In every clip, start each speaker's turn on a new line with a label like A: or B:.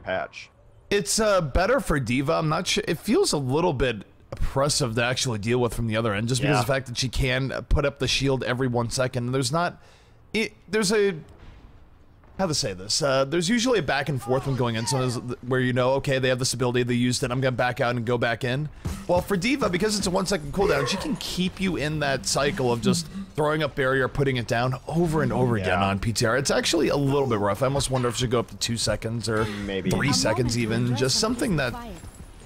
A: patch.
B: It's better for D.Va. I'm not sure. It feels a little bit oppressive to actually deal with from the other end, just because of the fact that she can put up the shield every 1 second. There's not... there's a... How to say this? There's usually a back and forth when going in, so where you know, okay, they have this ability, they used it, I'm gonna back out and go back in. Well, for D.Va, because it's a 1 second cooldown, she can keep you in that cycle of just throwing up barrier, putting it down over and over again on PTR. It's actually a little bit rough. I almost wonder if it should go up to 2 seconds or maybe 3 seconds even, just something that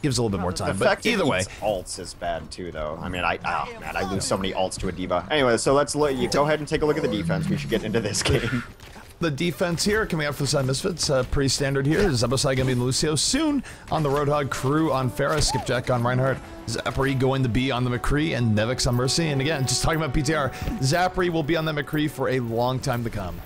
B: gives a little bit more time. But either way,
A: ults is bad too, though. I mean, I lose so many ults to a D.Va. Anyway, so let's you go ahead and take a look at the defense. We should get into this game.
B: The defense here coming out for the side Misfits, pretty standard here. Zebosai gonna be in Lucio soon on the Roadhog, Crew on Pharah, Skipjack on Reinhardt, Zapri going to be on the McCree, and Nevix on Mercy. And again, just talking about PTR, Zapri will be on the McCree for a long time to come.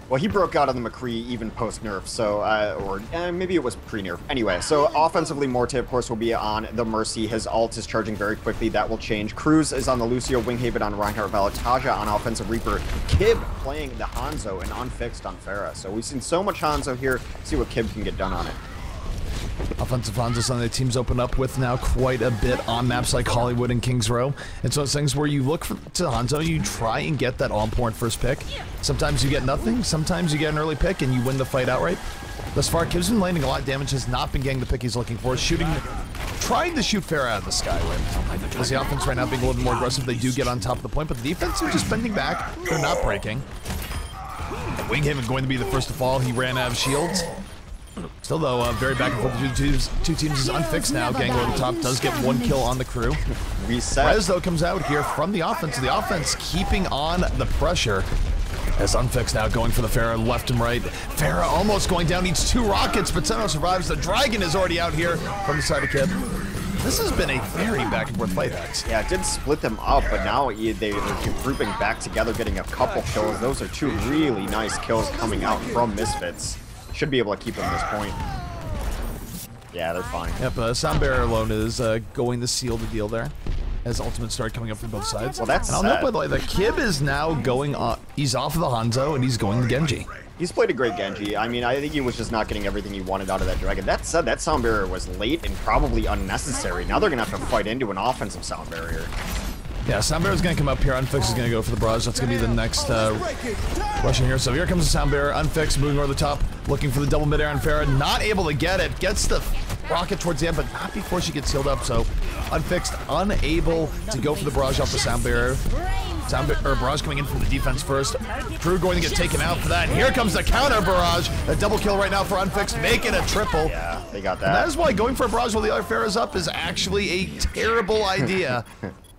A: Well, he broke out on the McCree even post-nerf, so, or maybe it was pre-nerf. Anyway, so offensively, Morte, of course, will be on the Mercy. His ult is charging very quickly. That will change. Cruz is on the Lucio, Winghaven on Reinhardt, Valataja on Offensive Reaper, Kib playing the Hanzo, and Unfixed on Pharah. So we've seen so much Hanzo here. See what Kib can get done on it.
B: Offensive Hanzo Sunday teams open up with now quite a bit on maps like Hollywood and Kings Row. It's those things where you look to Hanzo, you try and get that all-important first pick. Sometimes you get nothing, sometimes you get an early pick and you win the fight outright. Thus far, Kib's been landing a lot of damage, has not been getting the pick he's looking for, trying to shoot Pharah out of the sky right now. As the offense right now being a little bit more aggressive, they do get on top of the point, but the defense is just bending back, they're not breaking. Winghaven going to be the first to fall, he ran out of shields. Still though, very back and forth between two teams is Unfixed now. Gang over the top does get 1 kill on the Crew.
A: Reset.
B: Rez though comes out here from the offense. The offense keeping on the pressure. As Unfixed now going for the Pharah left and right. Pharah almost going down, needs 2 rockets, but somehow survives. The Dragon is already out here from the side of Kib. This has been a very back and forth fight, X.
A: Yeah, it did split them up, but now they're grouping back together, getting a couple kills. Those are 2 really nice kills coming out from Misfits. Should be able to keep them at this point. Yeah, they're fine.
B: Yep, Soundbearer alone is going to seal the deal there. As ultimates start coming up from both sides.
A: Well, that's
B: and I'll note, by the way, that Kib is now going on. He's off of the Hanzo and he's going to Genji.
A: He's played a great Genji. I mean, I think he was just not getting everything he wanted out of that Dragon. That said, that Sound Barrier was late and probably unnecessary. Now they're going to have to fight into an offensive Sound Barrier.
B: Yeah, Sound Barrier is going to come up here. Unfixed is going to go for the barrage. That's going to be the next rushing here. So here comes the Sound Barrier. Unfixed moving over the top, looking for the double midair on Pharah. Not able to get it. Gets the rocket towards the end, but not before she gets healed up. So Unfixed unable to go for the barrage off the Sound Barrier. Barrage coming in from the defense first. Crew going to get taken out for that. And here comes the counter barrage. A double kill right now for Unfixed, making a triple.
A: Yeah, they got that.
B: And that is why going for a barrage while the other Pharah's up is actually a terrible idea.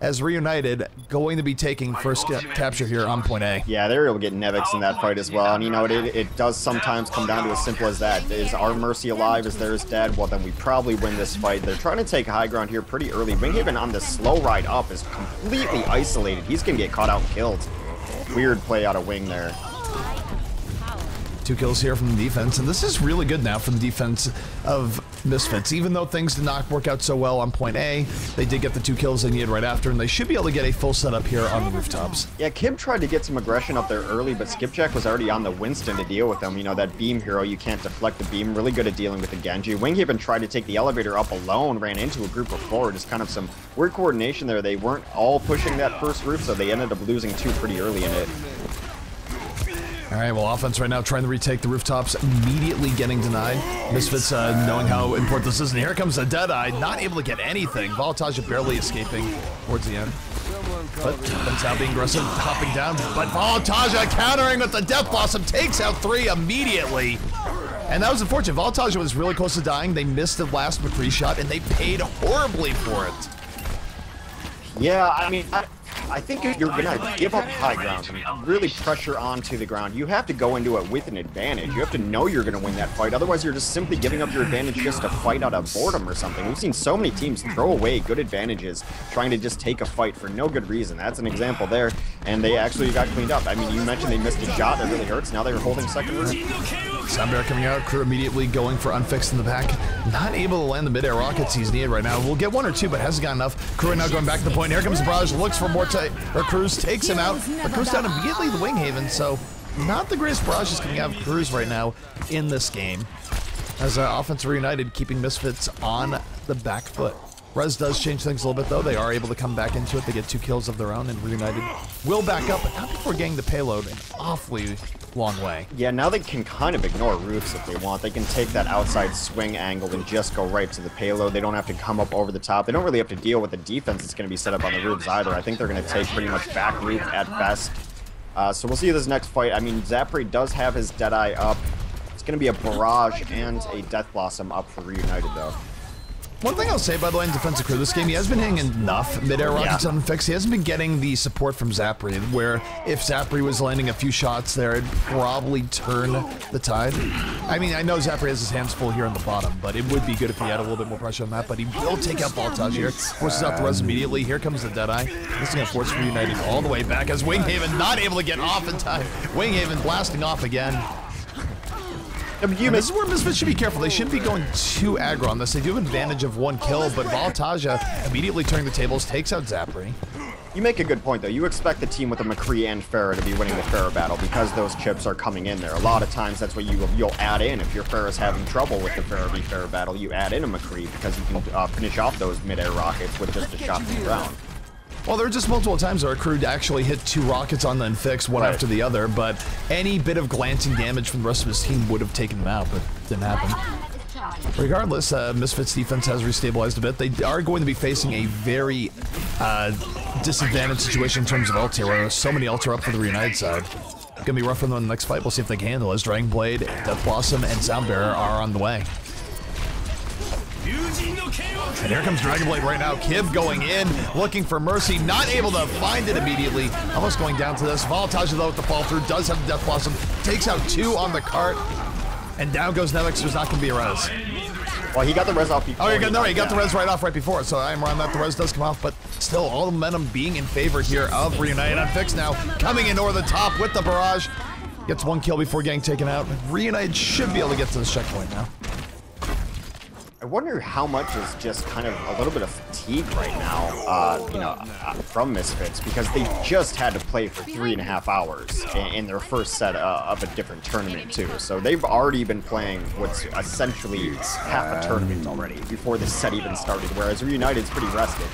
B: As REUNITED going to be taking first capture here on point A.
A: Yeah, they're able to get Nevix in that fight as well. And you know, it does sometimes come down to as simple as that. Is our Mercy alive? Is theirs dead? Well, then we probably win this fight. They're trying to take high ground here pretty early. Winghaven on the slow ride up is completely isolated. He's going to get caught out and killed. Weird play out of Wing there.
B: 2 kills here from the defense, and this is really good now from the defense of Misfits. Even though things did not work out so well on point A, they did get the 2 kills they needed right after, and they should be able to get a full setup here on the rooftops.
A: Yeah, Kib tried to get some aggression up there early, but Skipjack was already on the Winston to deal with them. You know, that beam hero, you can't deflect the beam. Really good at dealing with the Genji. Winghaven tried to take the elevator up alone, ran into a group of 4. Just kind of some weird coordination there. They weren't all pushing that first roof, so they ended up losing 2 pretty early in it.
B: All right, well, offense right now trying to retake the rooftops, immediately getting denied. Misfits knowing how important this is, and here comes a Deadeye, not able to get anything. Valataja barely escaping towards the end. But defense now being aggressive, hopping down, but Valataja countering with the Death Blossom, takes out 3 immediately. And that was unfortunate. Valataja was really close to dying. They missed the last McCree shot, and they paid horribly for it.
A: Yeah, I mean, I think if you're going to give up high ground and really pressure onto the ground, you have to go into it with an advantage. You have to know you're going to win that fight. Otherwise, you're just simply giving up your advantage just to fight out of boredom or something. We've seen so many teams throw away good advantages trying to just take a fight for no good reason. That's an example there, and they actually got cleaned up. I mean, you mentioned they missed a shot. That really hurts. Now they're holding second room.
B: Soundbearer coming out. Crew immediately going for Unfixed in the back. Not able to land the mid-air rockets he's needed right now. We'll get 1 or 2, but hasn't got enough. Crew now going back to the point. Here comes the barrage. Looks for more Cruz takes him out, but Cruz down immediately to Winghaven, so not the greatest barrages coming out of Cruz right now in this game. as offense reunited, keeping Misfits on the back foot. Rez does change things a little bit, though. They are able to come back into it. They get 2 kills of their own, and Reunited will back up, but not before getting the payload an awfully long way.
A: Yeah, now they can kind of ignore roofs if they want. They can take that outside swing angle and just go right to the payload. They don't have to come up over the top. They don't really have to deal with the defense that's going to be set up on the roofs either. I think they're going to take pretty much back roof at best. So we'll see this next fight. I mean, Zapri does have his Deadeye up. It's going to be a Barrage and a Death Blossom up for Reunited, though.
B: One thing I'll say, by the way, in defensive crew, this game, he has been hitting enough mid-air rockets unfixed. He hasn't been getting the support from Zapri, where if Zapri was landing a few shots there, it'd probably turn the tide. I mean, I know Zapri has his hands full here on the bottom, but it would be good if he had a little bit more pressure on that, but he will take out Voltage here. Forces out the res immediately. Here comes the Deadeye. This is going to force Reunited all the way back as Winghaven not able to get off in time. Winghaven blasting off again. This is where Misfits should be careful. They shouldn't be going too aggro on this. They do have advantage of 1 kill, but Voltaja immediately turning the tables, takes out Zapri.
A: You make a good point, though. You expect the team with a McCree and Farah to be winning the Farah battle because those chips are coming in there. A lot of times, that's what you'll add in. If your Farah's having trouble with the Farah v Farah battle, you add in a McCree because you can finish off those mid-air rockets with just a shot from the ground.
B: Well, there were just multiple times our crew actually hit 2 rockets on the infix, one after the other, but any bit of glancing damage from the rest of his team would have taken him out, but it didn't happen. Regardless, Misfits' defense has restabilized a bit. They are going to be facing a very disadvantaged situation in terms of ult here, where so many ults are up for the Reunited side. Gonna be rough for them in the next fight. We'll see if they can handle it. As Dragon Blade, Death Blossom, and Soundbearer are on the way. And here comes Dragon Blade right now. Kib going in, looking for Mercy, not able to find it immediately. Almost going down to this. Voltage, though, with the fall through, does have the Death Blossom. Takes out 2 on the cart. And down goes Nevix. There's not going to be a res.
A: Well, he got the res off before.
B: Oh, he got the res right off right before. So I am wrong that the res does come off. But still, all the momentum being in favor here of Reunited. Unfixed now, coming in over the top with the barrage. Gets 1 kill before getting taken out. Reunited should be able to get to this checkpoint now.
A: I wonder how much is just kind of a little bit of fatigue right now, from Misfits, because they just had to play for 3.5 hours in their first set of a different tournament too. So they've already been playing what's essentially half a tournament already before this set even started, whereas Reunited's pretty rested.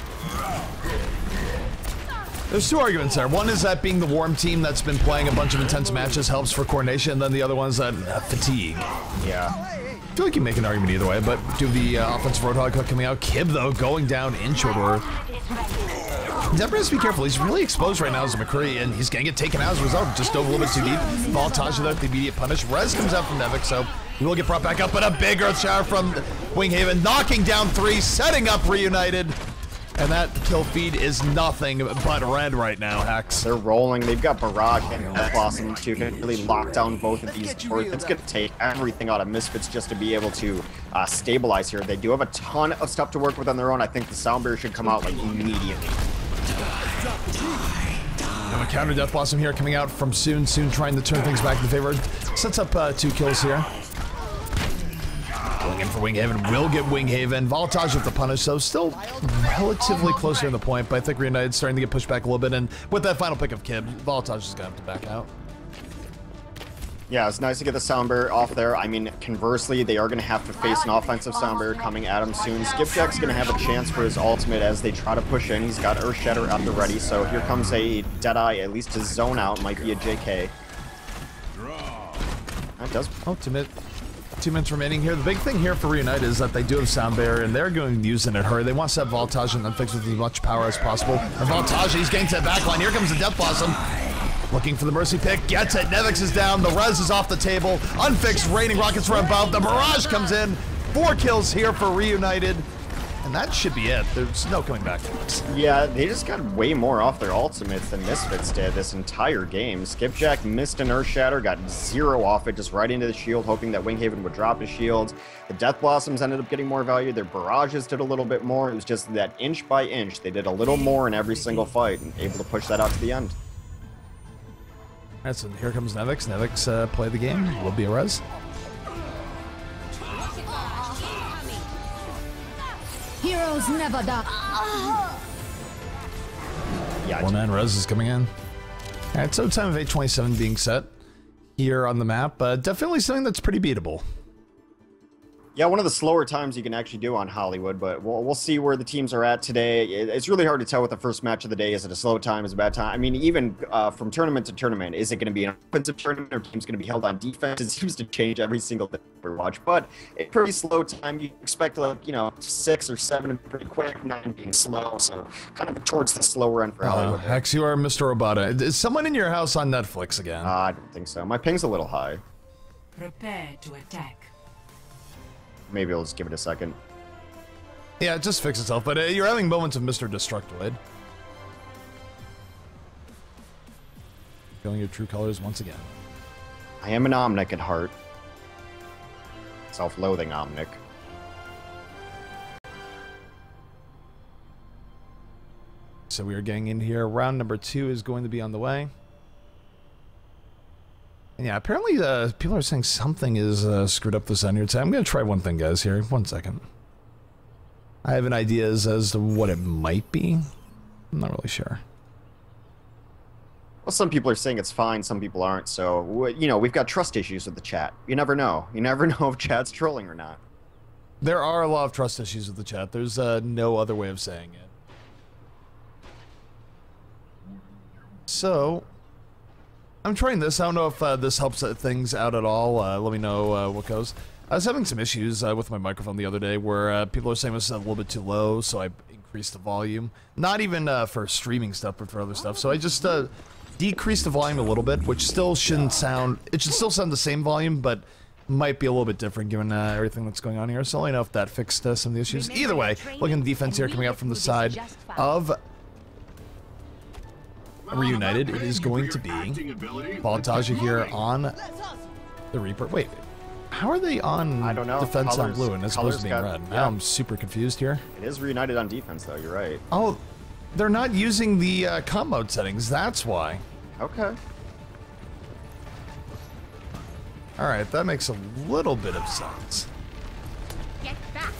B: There's 2 arguments there. One is that being the warm team that's been playing a bunch of intense matches helps for coordination, and then the other one is that fatigue.
A: Yeah.
B: I feel like you make an argument either way, but do the offensive Roadhog hook coming out. Kib, though, going down in short order. Zapri has to be careful. He's really exposed right now as a McCree, and he's going to get taken out as a result. Just dove a little bit too deep. Voltage without the immediate punish. Rez comes out from Nevik, so he will get brought back up, but a big Earth Shower from Winghaven, knocking down 3, setting up Reunited. And that kill feed is nothing but red right now, Hex.
A: They're rolling. They've got Barrage and Death Blossom to really lock down both of these. It's going to take everything out of Misfits just to be able to stabilize here. They do have a ton of stuff to work with on their own. I think the Soundbearer should come out like immediately.
B: Now a counter Death Blossom here coming out from Soon trying to turn things back in favor. Sets up 2 kills here. Going in for Winghaven, will get Winghaven. Voltage with the punish, so still relatively closer in the point, but I think Reunited's starting to get pushed back a little bit, and with that final pick of Kib, Voltage is going to have to back out.
A: Yeah, it's nice to get the Soundbearer off there. I mean, conversely, they are going to have to face an offensive Soundbearer coming at him soon. Skipjack's going to have a chance for his ultimate as they try to push in. He's got Earth Shatter at the ready, so here comes a Deadeye, at least to zone out. Might be a JK. That does
B: ultimate. 2 minutes remaining here. The big thing here for Reunited is that they do have Soundbearer, and they're going to use it in a hurry. They want to set Voltage and then fix with as much power as possible. And Voltage, he's getting to the back line. Here comes the Death Blossom. Looking for the Mercy pick. Gets it. Nevix is down. The Res is off the table. Unfixed. Raining rockets from above. The Barrage comes in. 4 kills here for Reunited. And that should be it. There's no coming back.
A: Yeah, they just got way more off their ultimates than Misfits did this entire game. Skipjack missed an Earth Shatter, got 0 off it, just right into the shield, hoping that Winghaven would drop his shields. The Death Blossoms ended up getting more value. Their Barrages did a little bit more. It was just that inch by inch. They did a little more in every single fight and able to push that out to the end.
B: Alright, so here comes Nevix. Nevix play the game. Will be a res.
C: Heroes never die.
A: Yeah,
B: 1-man res is coming in. Alright, so time of 8:27 being set here on the map. Definitely something that's pretty beatable.
A: Yeah, one of the slower times you can actually do on Hollywood, but we'll see where the teams are at today. It's really hard to tell what the first match of the day is. It a slow time, is a bad time? I mean, even from tournament to tournament, is it going to be an offensive tournament or team's going to be held on defense? It seems to change every single day we watch, but a pretty slow time. You expect, like, you know, 6 or 7 pretty quick, 9 being slow, so kind of towards the slower end for Hollywood.
B: Hex, you are Mr. Robota. Is someone in your house on Netflix again?
A: I don't think so. My ping's a little high.
D: Prepare to attack.
A: Maybe I'll just give it a second.
B: Yeah, it just fixed itself, but you're having moments of Mr. Destructoid. Showing your true colors once again.
A: I am an Omnic at heart. Self-loathing Omnic.
B: So we are getting in here. Round number 2 is going to be on the way. And yeah, apparently people are saying something is screwed up this end here. I'm going to try one thing, guys, here. 1 second. I have an idea as to what it might be. I'm not really sure.
A: Well, some people are saying it's fine, some people aren't, so, you know, we've got trust issues with the chat. You never know. You never know if chat's trolling or not.
B: There are a lot of trust issues with the chat. There's no other way of saying it. So, I'm trying this. I don't know if this helps things out at all. Let me know what goes. I was having some issues with my microphone the other day where people are saying it was a little bit too low, so I increased the volume. Not even for streaming stuff, but for other stuff. So I just decreased the volume a little bit, which still shouldn't sound... It should still sound the same volume, but might be a little bit different given everything that's going on here. So let me know if that fixed some of the issues. Either way, looking at the defense here coming out from the side of Reunited, it is going to be Voltagia here on the Reaper. Wait, how are they on
A: I don't know.
B: defense
A: Colors,
B: on blue and as opposed to being red?
A: Yeah.
B: Now I'm super confused here.
A: It is Reunited on defense, though, you're right.
B: Oh, they're not using the comp mode settings, that's why.
A: Okay.
B: Alright, that makes a little bit of sense.
D: Get back.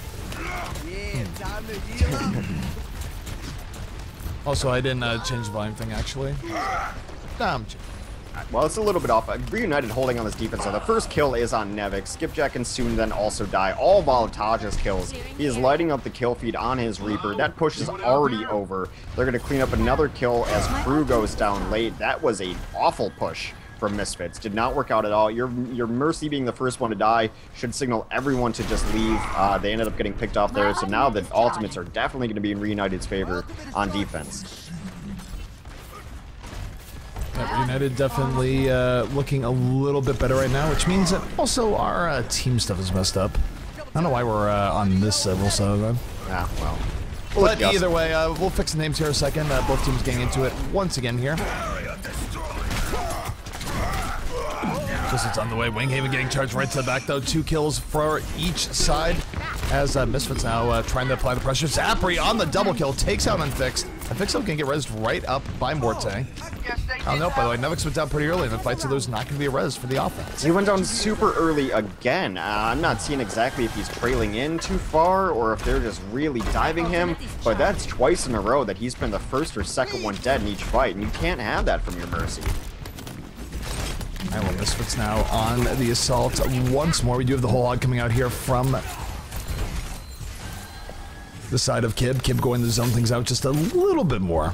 B: Also, I didn't change the volume thing, actually. Damn.
A: Well, it's a little bit off. Reunited holding on this defense, so the first kill is on Nevik. Skipjack can soon then also die. All Voltagia's kills. He is lighting up the kill feed on his Reaper. That push is already over. They're going to clean up another kill as Crew goes down late. That was an awful push from Misfits. Did not work out at all. Your Mercy being the first one to die should signal everyone to just leave. They ended up getting picked off there, so now the ultimates are definitely going to be in Reunited's favor on defense.
B: Reunited definitely looking a little bit better right now, which means that also our team stuff is messed up. I don't know why we're on this rule set then.
A: Yeah, well.
B: But either way, we'll fix the names here in a second. Both teams getting into it once again here. Just it's on the way. Winghaven getting charged right to the back, though. 2 kills for each side. As Misfits now trying to apply the pressure. Zapri on the double kill, takes out Unfixed. Unfixed can get rezzed right up by Morte. Oh no, by the way, Nevix went down pretty early in the fight, so there's not going to be a res for the offense.
A: He went down super early again. I'm not seeing exactly if he's trailing in too far or if they're just really diving him, but that's twice in a row that he's been the first or second one dead in each fight, and you can't have that from your Mercy.
B: Alright, well, Misfits now on the assault once more. We do have the whole hog coming out here from the side of Kib. Kib going to zone things out just a little bit more.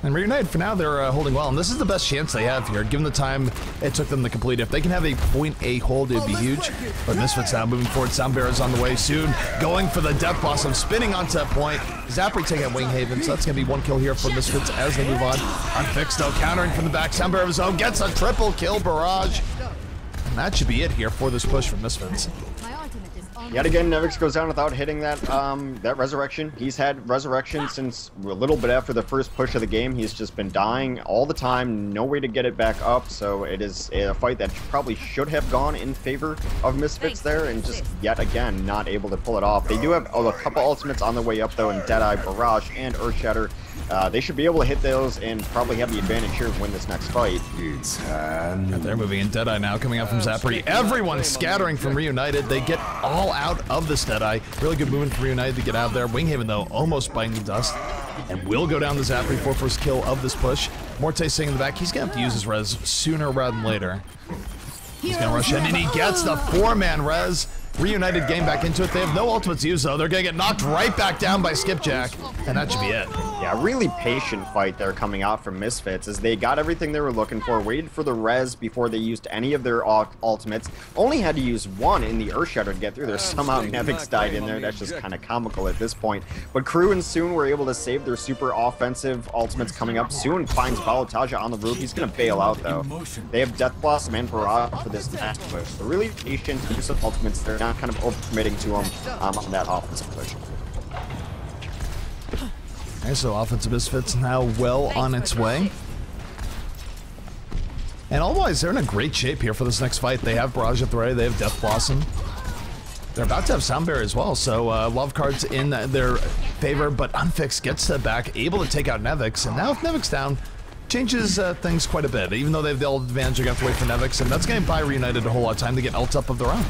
B: And Reunited, for now, they're holding well. And this is the best chance they have here, given the time it took them to complete. If they can have a .8 hold, it'd be huge. But Misfits now moving forward. Soundbearer's on the way soon. Going for the Death Blossom, spinning onto that point. Zapri taking out Winghaven, so that's going to be 1 kill here for Misfits as they move on. Unfixed, though, countering from the back. Soundbearer of his own gets a triple kill barrage. And that should be it here for this push from Misfits.
A: Yet again, Nevix goes down without hitting that that resurrection. He's had resurrection since a little bit after the first push of the game. He's just been dying all the time, no way to get it back up. So it is a fight that probably should have gone in favor of Misfits there, and just yet again not able to pull it off. They do have a couple ultimates on the way up though, in Deadeye, Barrage, and Earthshatter. They should be able to hit those and probably have the advantage here to win this next fight.
B: And they're moving in. Deadeye now coming out from Zapri. Everyone scattering from Reunited. They get all out of this Deadeye. Really good movement from Reunited to get out of there. Winghaven, though, almost biting the dust. And will go down to Zapri for first kill of this push. Morte sitting in the back. He's going to have to use his res sooner rather than later. He's going to rush in, and he gets the 4-man res. Reunited game back into it. They have no ultimates used, though. They're going to get knocked right back down by Skipjack, and that should be it.
A: Yeah, really patient fight there coming out from Misfits as they got everything they were looking for, waited for the res before they used any of their ultimates. Only had to use one in the Earthshatter to get through there. Somehow Nevix died in there. That's just kind of comical at this point. But Crew and Soon were able to save their super offensive ultimates coming up. Soon finds Balotaja on the roof. He's going to bail out, though. They have Death Blossom and Barrage for this next push. They're really patient use of ultimates. They're not kind of overcommitting to them on that offensive push.
B: Okay, so offensive Misfits now well on its way. And otherwise, they're in a great shape here for this next fight. They have Barrage at the ready, they have Death Blossom. They're about to have Sound Barrier as well, so love cards in their favor, but Unfix gets the back, able to take out Nevix, and now with Nevix down, changes things quite a bit. Even though they have the ult advantage, they're going to have to wait for Nevix, and that's going to buy Reunited a whole lot of time to get ults up of their own.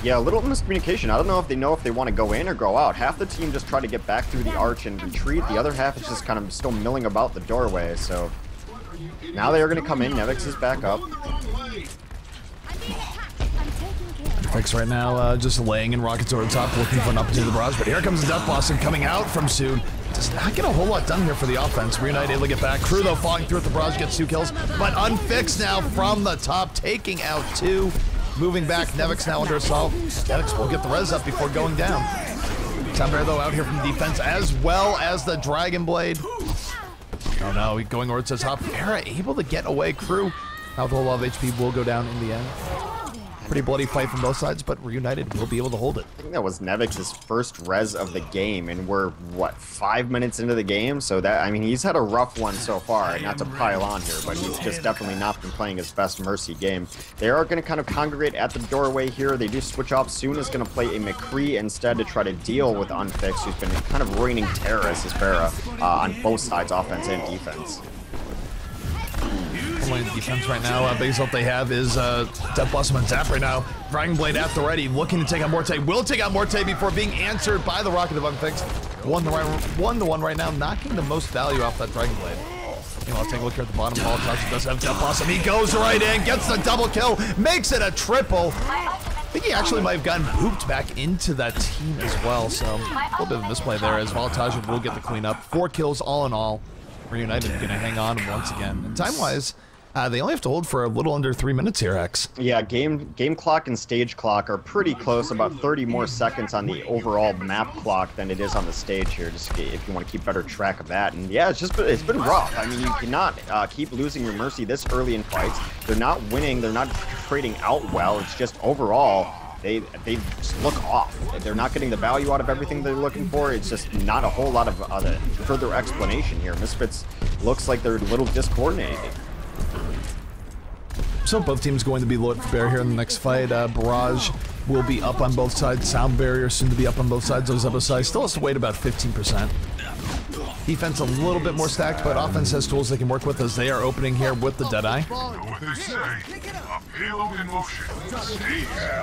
A: Yeah, a little miscommunication. I don't know if they want to go in or go out. Half the team just try to get back through the arch and retreat. The other half is just kind of still milling about the doorway. So now they are going to come in. Nevix is back up.
B: Fix right now, just laying in rockets over the top, looking for an opportunity to barrage. But here comes the Death Blossom coming out from Soon. Does not get a whole lot done here for the offense. Reunited able to get back. Crew, though, falling through at the barrage, gets 2 kills. But Unfixed now from the top, taking out 2. Moving back, Nevix now under assault. Nevix will get the res up before going down. Sound Barrier, though, out here from defense, as well as the Dragon Blade. Oh no, going over to the top. Era able to get away. Crew, now the whole lot of HP will go down in the end. Pretty bloody fight from both sides, but Reunited will be able to hold it.
A: I think that was Nevix's first res of the game, and we're, what, 5 minutes into the game? So that, I mean, he's had a rough one so far, not to pile on here, but he's just definitely not been playing his best Mercy game. They are going to kind of congregate at the doorway here. They do switch off. Soon is going to play a McCree instead to try to deal with Unfixed, who's been kind of reigning terror as Hespera on both sides, offense and defense.
B: Only defense right now, biggest ult they have is Death Blossom and Zap right now. Dragon Blade at the ready, looking to take out Morte. Will take out Morte before being answered by the Rocket of Unfixed. 1-1 right now, knocking the most value off that Dragon Blade. Meanwhile, take a look here at the bottom. Balotaja does have Death Blossom. He goes right in, gets the double kill, makes it a triple. I think he actually might have gotten pooped back into that team as well, so a little bit of a misplay there as Balotaja will get the cleanup. 4 kills all in all. Reunited going to hang on once again. And time-wise, they only have to hold for a little under 3 minutes here, X.
A: Yeah, game clock and stage clock are pretty close, about 30 more seconds on the overall map clock than it is on the stage here, just if you want to keep better track of that. And yeah, it's been rough. I mean, you cannot keep losing your Mercy this early in fights. They're not winning, they're not trading out well. It's just overall, they just look off. They're not getting the value out of everything they're looking for. It's just not a whole lot of further explanation here. Misfits looks like they're a little discoordinated.
B: So both teams going to be loaded for bear here in the next fight. Barrage will be up on both sides. Sound Barrier soon to be up on both sides. Those other sides still has to wait about 15%. Defense a little bit more stacked, but offense has tools they can work with as they are opening here with the Deadeye.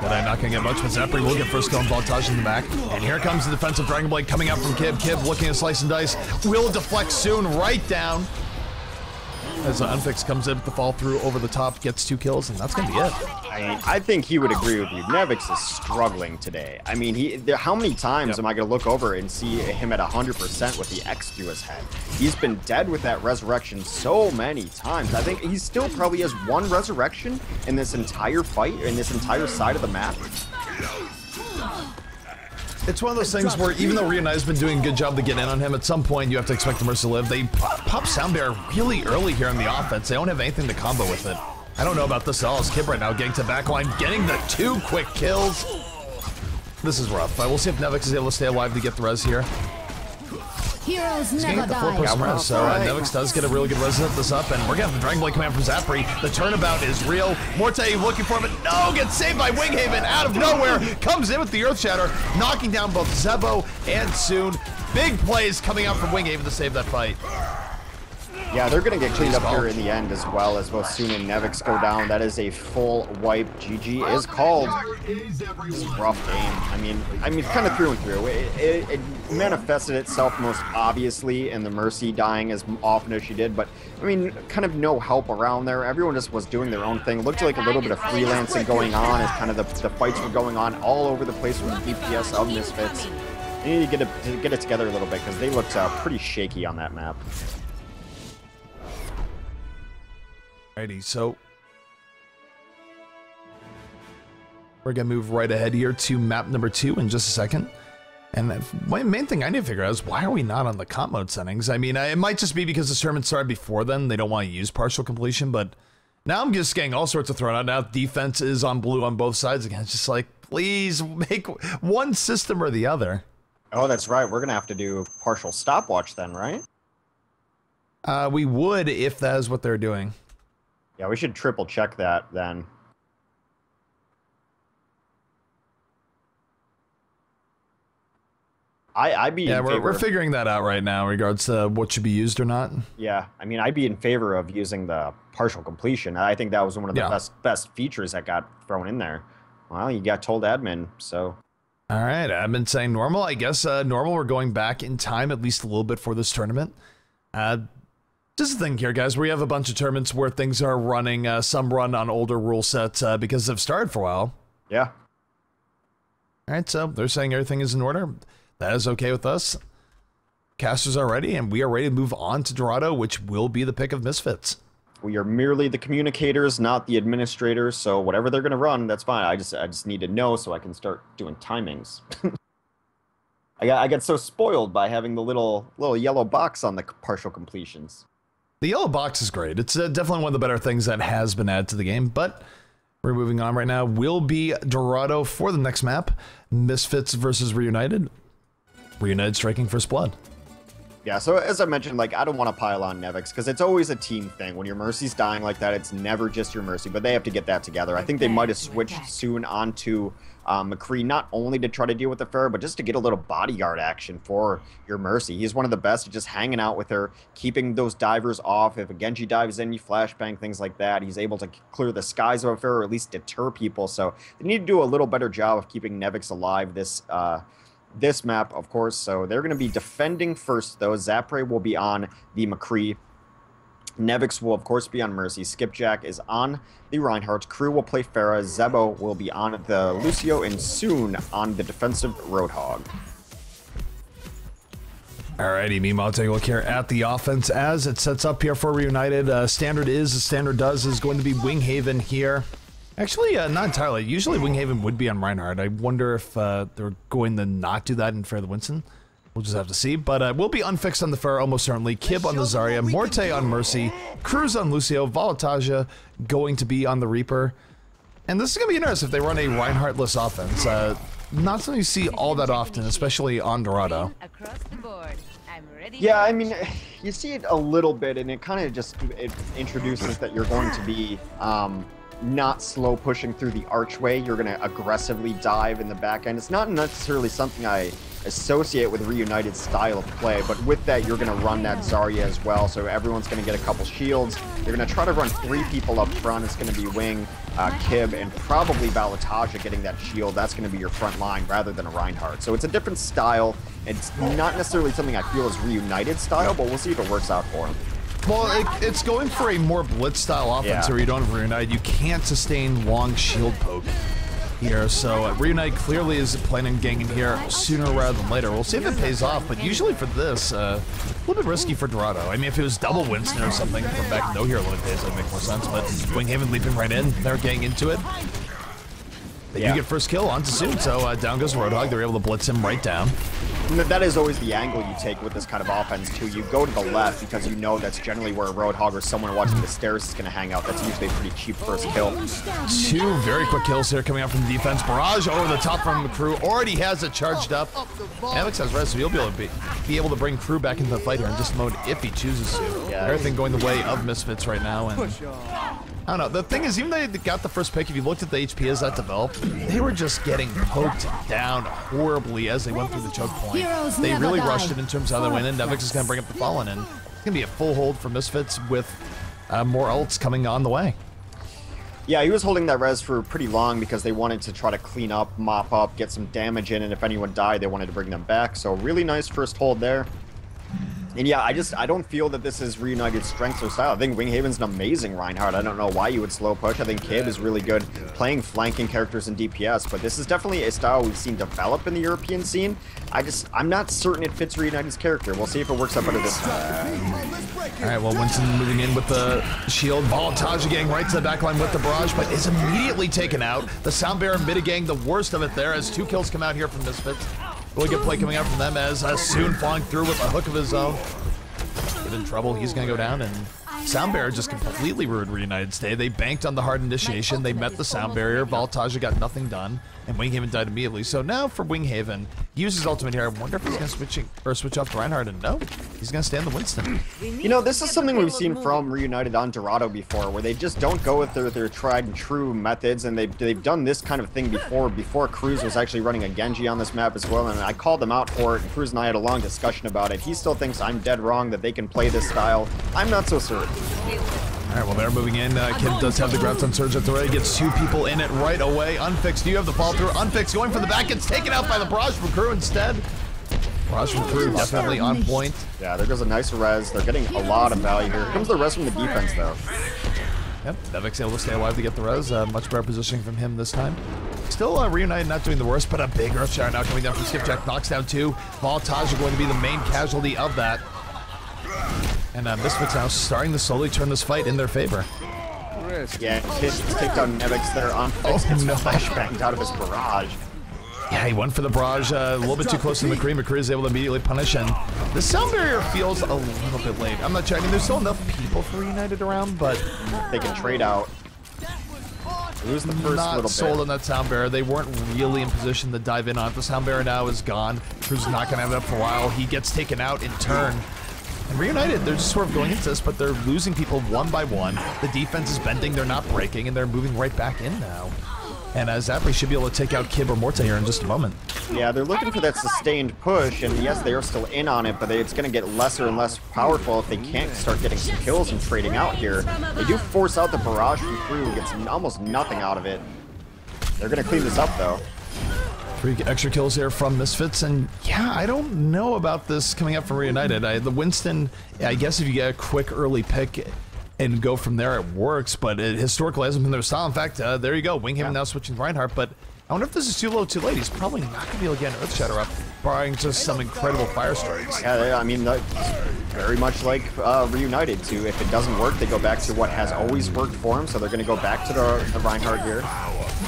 B: Deadeye not going to get much, but Zephyr will get first kill and Balotaja in the back. And here comes the defensive Dragon Blade coming out from Kib. Kib looking to slice and dice. Will deflect Soon right down. As Unfixed comes in with the fall through over the top, gets 2 kills, and that's going to be it.
A: I think he would agree with you. Nevix is struggling today. I mean, how many times am I going to look over and see him at 100% with the X through his head? He's been dead with that resurrection so many times. I think he still probably has 1 resurrection in this entire fight, in this entire side of the map.
B: It's one of those things where even though Reunited's been doing a good job to get in on him, at some point you have to expect the Mercy to live. They pop Sound Barrier really early here in the offense. They don't have anything to combo with it. I don't know about this at all. It's Kib right now getting to backline, getting the 2 quick kills. This is rough. We'll see if Nevix is able to stay alive to get the res here.
C: Heroes
B: He's
C: never
B: getting the 4-person
C: die.
B: res, so Nevix does get a really good res to this up, and we're getting the Dragon Blade command from Zapri. The turnabout is real. Morte looking for him, but no, gets saved by Winghaven out of nowhere. Comes in with the Earthshatter, knocking down both Zebo and Soon. Big plays coming out from Winghaven to save that fight.
A: Yeah, they're going to get cleaned up here in the end as well, as both Soon and Nevix go down. That is a full wipe. GG is called. It's a rough game. I mean, kind of through and through. It manifested itself most obviously in the Mercy dying as often as she did, but I mean, kind of no help around there. Everyone just was doing their own thing. It looked like a little bit of freelancing going on as kind of the fights were going on all over the place from the DPS of Misfits. You need to get it together a little bit because they looked pretty shaky on that map.
B: Alrighty, so we're gonna move right ahead here to map number 2 in just a second. And my main thing I need to figure out is why are we not on the comp mode settings? I mean, it might just be because the tournament started before then. They don't want to use partial completion, but now I'm just getting all sorts of thrown out. Now defense is on blue on both sides again. It's just like, please make one system or the other.
A: Oh, that's right. We're gonna have to do partial stopwatch then, right?
B: We would if that is what they're doing.
A: Yeah, we should triple check that then. I'd be in favor.
B: We're figuring that out right now in regards to what should be used or not.
A: Yeah, I mean, I'd be in favor of using the partial completion. I think that was one of the best features that got thrown in there. Well, you got told admin, so.
B: All right, admin saying normal. I guess normal. We're going back in time at least a little bit for this tournament. Just the thing here, guys, we have a bunch of tournaments where things are running, some run on older rule sets because they've started for a while.
A: Yeah.
B: All right, so they're saying everything is in order. That is okay with us. Casters are ready, and we are ready to move on to Dorado, which will be the pick of Misfits.
A: We are merely the communicators, not the administrators, so whatever they're going to run, that's fine. I just need to know so I can start doing timings. I got so spoiled by having the little yellow box on the partial completions.
B: The yellow box is great. It's definitely one of the better things that has been added to the game, but we're moving on right now. Will be Dorado for the next map. Misfits versus Reunited. Reunited striking first blood.
A: Yeah, so as I mentioned, like, I don't want to pile on Nevix because it's always a team thing. When your Mercy's dying like that, it's never just your Mercy, but they have to get that together. I think they might have switched soon onto McCree, not only to try to deal with the Pharah, but just to get a little bodyguard action for your Mercy. He's one of the best at just hanging out with her, keeping those divers off. If a Genji dives in, you flashbang, things like that. He's able to clear the skies of a Pharah or at least deter people. So they need to do a little better job of keeping Nevix alive this map, of course. So they're going to be defending first, though. Zapre will be on the McCree. Nevix will, of course, be on Mercy. Skipjack is on the Reinhardt. Crew will play Pharah. Zebo will be on the Lucio, and Soon on the defensive Roadhog.
B: Alrighty, meanwhile, take a look here at the offense as it sets up here for Reunited. Standard is going to be Winghaven here. Actually, not entirely. Usually Winghaven would be on Reinhardt. I wonder if they're going to not do that in Fair the Winston. We'll just have to see. But we'll be unfixed on the Pharah, almost certainly. Kib on the Zarya, Morte on Mercy, Cruz on Lucio, Volataja going to be on the Reaper. And this is going to be interesting if they run a Reinhardt-less offense. Not something you see all that often, especially on Dorado.
A: Yeah, I mean, you see it a little bit, and it kind of just introduces that you're going to be not slow pushing through the archway. You're going to aggressively dive in the back end. It's not necessarily something I associate with Reunited style of play, but with that, you're going to run that Zarya as well, so everyone's going to get a couple shields. You're going to try to run 3 people up front. It's going to be Wing, Kib, and probably Balataja getting that shield. That's going to be your front line rather than a Reinhardt. So it's a different style. It's not necessarily something I feel is Reunited style, but we'll see if it works out for him.
B: Well, it's going for a more blitz-style offense where you don't have Reunited. You can't sustain long shield poke here, so Reunited clearly is planning on getting in here sooner rather than later. We'll see if it pays off, but usually for this, a little bit risky for Dorado. I mean, if it was double Winston or something from back No Hero limit days, that'd make more sense, but Winghaven leaping right in, they're getting into it. They do get first kill onto Soon, so down goes Roadhog. They're able to blitz him right down.
A: That is always the angle you take with this kind of offense, too. You go to the left because you know that's generally where a Roadhog or someone watching the stairs is going to hang out. That's usually a pretty cheap first kill.
B: 2 very quick kills here coming out from the defense. Barrage over the top from the Crew. Already has it charged up. Alex has res, so he'll be able to bring Crew back into the fight here in just a mode if he chooses to. Yeah. Everything going the way of Misfits right now. And I don't know. The thing is, even though they got the first pick, if you looked at the HP as that developed, they were just getting poked down horribly as they went through the choke point. They really rushed it in terms of how they went in. Nevix is going to bring up the Fallen in. going to be a full hold for Misfits with more ults coming on the way.
A: Yeah, he was holding that res for pretty long because they wanted to try to clean up, mop up, get some damage in, and if anyone died, they wanted to bring them back. So really nice first hold there. And yeah, I don't feel that this is Reunited's strengths or style. I think Winghaven's an amazing Reinhardt. I don't know why you would slow push. I think Kib is really good playing flanking characters in DPS, but this is definitely a style we've seen develop in the European scene. I'm not certain it fits Reunited's character. We'll see if it works out better this time.
B: All right, well, Winston moving in with the shield. Voltage getting right to the backline with the barrage, but is immediately taken out. The Sound Bearer mitigating the worst of it there as 2 kills come out here from Misfits. Really good play coming out from them as Soon falling through with a hook of his own. Get in trouble, he's gonna go down, and Sound Barrier just completely ruined Reunited's day. They banked on the hard initiation, they met the Sound Barrier, Voltage got nothing done, and Winghaven died immediately. So now for Winghaven, he uses ultimate here. I wonder if he's gonna switch off to Reinhardt, and no, he's gonna stand the Winston.
A: You know, this is something we've seen from Reunited on Dorado before, where they just don't go with their tried and true methods, and they've done this kind of thing before Cruz was actually running a Genji on this map as well, and I called them out for it, and Cruz and I had a long discussion about it. He still thinks I'm dead wrong, that they can play this style. I'm not so certain.
B: All right, well, they're moving in. Kid does have the Graviton Surge at the ready. Gets 2 people in it right away. Unfixed, do you have the fall through? Unfixed going for the back. Gets taken out by the Barrage from Crew instead. Barrage from Crew definitely on point.
A: Yeah, there goes a nice res. They're getting a lot of value here. Here comes the res from the defense, though.
B: Yep, Nevix able to stay alive to get the res. Much better positioning from him this time. Still Reunited not doing the worst, but a big Earth Shower now coming down from Skipjack. Knocks down 2. Voltage are going to be the main casualty of that. And Misfits now starting to slowly turn this fight in their favor.
A: Yeah, kicked on Nevix there on Fix, gets flashbanged out of his barrage.
B: Yeah, he went for the barrage a little bit too close to McCree. McCree is able to immediately punish, and the Sound Barrier feels a little bit late. I'm not checking. There's still enough people for Reunited around, but
A: they can trade out. Lose the first
B: not
A: little
B: sold
A: bit.
B: on that Sound Bearer. They weren't really in position to dive in on it. The Sound Bearer now is gone. Cruz is not going to have it up for a while. He gets taken out in turn. And Reunited, they're just sort of going into this, but they're losing people one by one. The defense is bending, they're not breaking, and they're moving right back in now. And Zapri should be able to take out Kib or Morte here in just a moment.
A: Yeah, they're looking for that sustained push, and yes, they are still in on it, but it's going to get lesser and less powerful if they can't start getting some kills and trading out here. They do force out the barrage from Crew, gets almost nothing out of it. They're going to clean this up, though.
B: 3 extra kills here from Misfits, and yeah, I don't know about this coming up from Reunited. The Winston, I guess if you get a quick early pick and go from there, it works, but it historically hasn't been their style. In fact, there you go, Winghaven now switching to Reinhardt, but I wonder if this is too low too late. He's probably not going to be able to get an Earth Shatter up, barring just some incredible fire strikes.
A: Yeah, I mean, very much like Reunited, too. If it doesn't work, they go back to what has always worked for them, so they're going to go back to the Reinhardt here.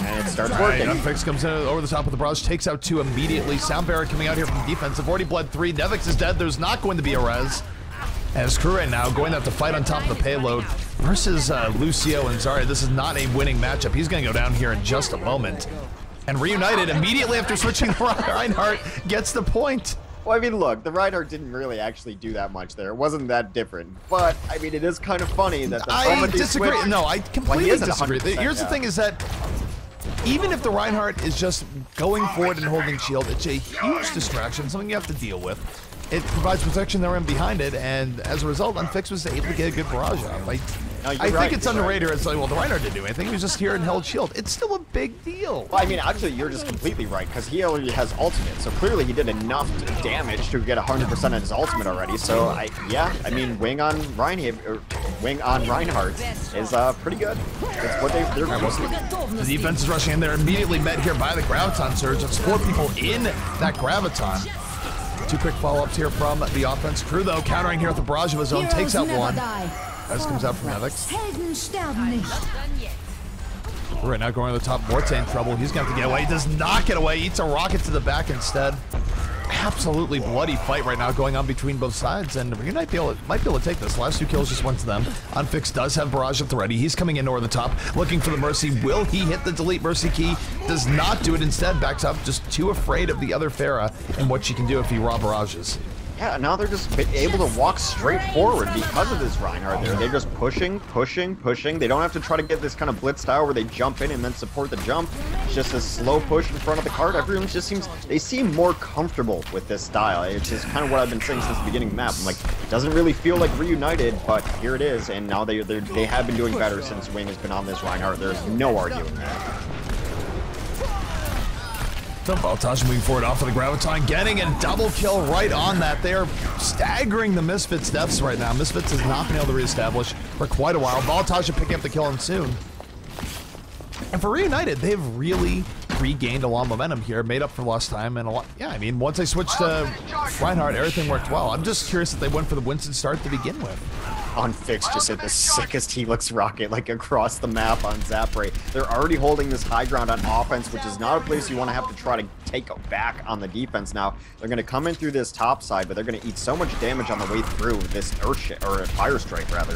A: And it starts working.
B: Unfix comes in over the top of the barrage, takes out 2 immediately. Sound Barrier coming out here from defense. They've already bled 3. Nevix is dead. There's not going to be a res. As Crew right now going out to fight on top of the payload versus Lucio and Zarya. This is not a winning matchup. He's going to go down here in just a moment. And Reunited immediately after switching Reinhardt gets the point.
A: Well, I mean, look, the Reinhardt didn't really actually do that much there. It wasn't that different. But, I mean, it is kind of funny that the
B: I disagree. No, I completely disagree. Here's the thing is that even if the Reinhardt is just going forward and holding shield, it's a huge distraction, something you have to deal with. It provides protection there and behind it, and as a result, Unfix was able to get a good barrage off. I think it's underrated. It's like, well, the Reinhardt didn't do anything. He was just here and held shield. It's still a big deal.
A: Well, I mean, actually, you're just completely right, because he already has ultimate, so clearly he did enough damage to get 100% of his ultimate already. So, I mean, wing on Reinhardt is pretty good. It's what they're
B: The defense is rushing in there, immediately met here by the Graviton Surge. It's 4 people in that Graviton. 2 quick follow-ups here from the offense. Crew, though, countering here with the barrage of his own, takes out 1. As comes out from Nevix. Right now going to the top, Morte in trouble. He's going to have to get away. He does not get away. Eats a rocket to the back instead. Absolutely bloody fight right now going on between both sides, and Reunite might be able to take this. Last 2 kills just went to them. Unfix does have barrage at the ready. He's coming in over the top, looking for the Mercy. Will he hit the delete Mercy key? Does not do it. Instead, backs up, just too afraid of the other Pharah and what she can do if he raw barrages.
A: Yeah, now they're just able to walk straight forward because of this Reinhardt there. They're just pushing. They don't have to try to get this kind of blitz style where they jump in and then support the jump. It's just a slow push in front of the cart. Everyone just seems, they seem more comfortable with this style. It's just kind of what I've been saying since the beginning of the map. I'm like, Doesn't really feel like Reunited, but here it is, and now they have been doing better since Wing has been on this Reinhardt. There's no arguing that.
B: So Voltage moving forward off of the Graviton, getting a double kill right on that. They are staggering the Misfits' deaths right now. Misfits has not been able to reestablish for quite a while. Voltage are picking up the kill on soon. And for Reunited, they've really regained a lot of momentum here, made up for lost time, and a lot. Yeah, I mean, once they switched to Reinhardt, everything worked well. I'm just curious if they went for the Winston start to begin with.
A: Unfixed just hit the sickest Helix rocket like across the map on Zapray. They're already holding this high ground on offense, which is not a place you want to have to try to take back on the defense now. They're going to come in through this top side, but they're going to eat so much damage on the way through this Fire Strike, rather.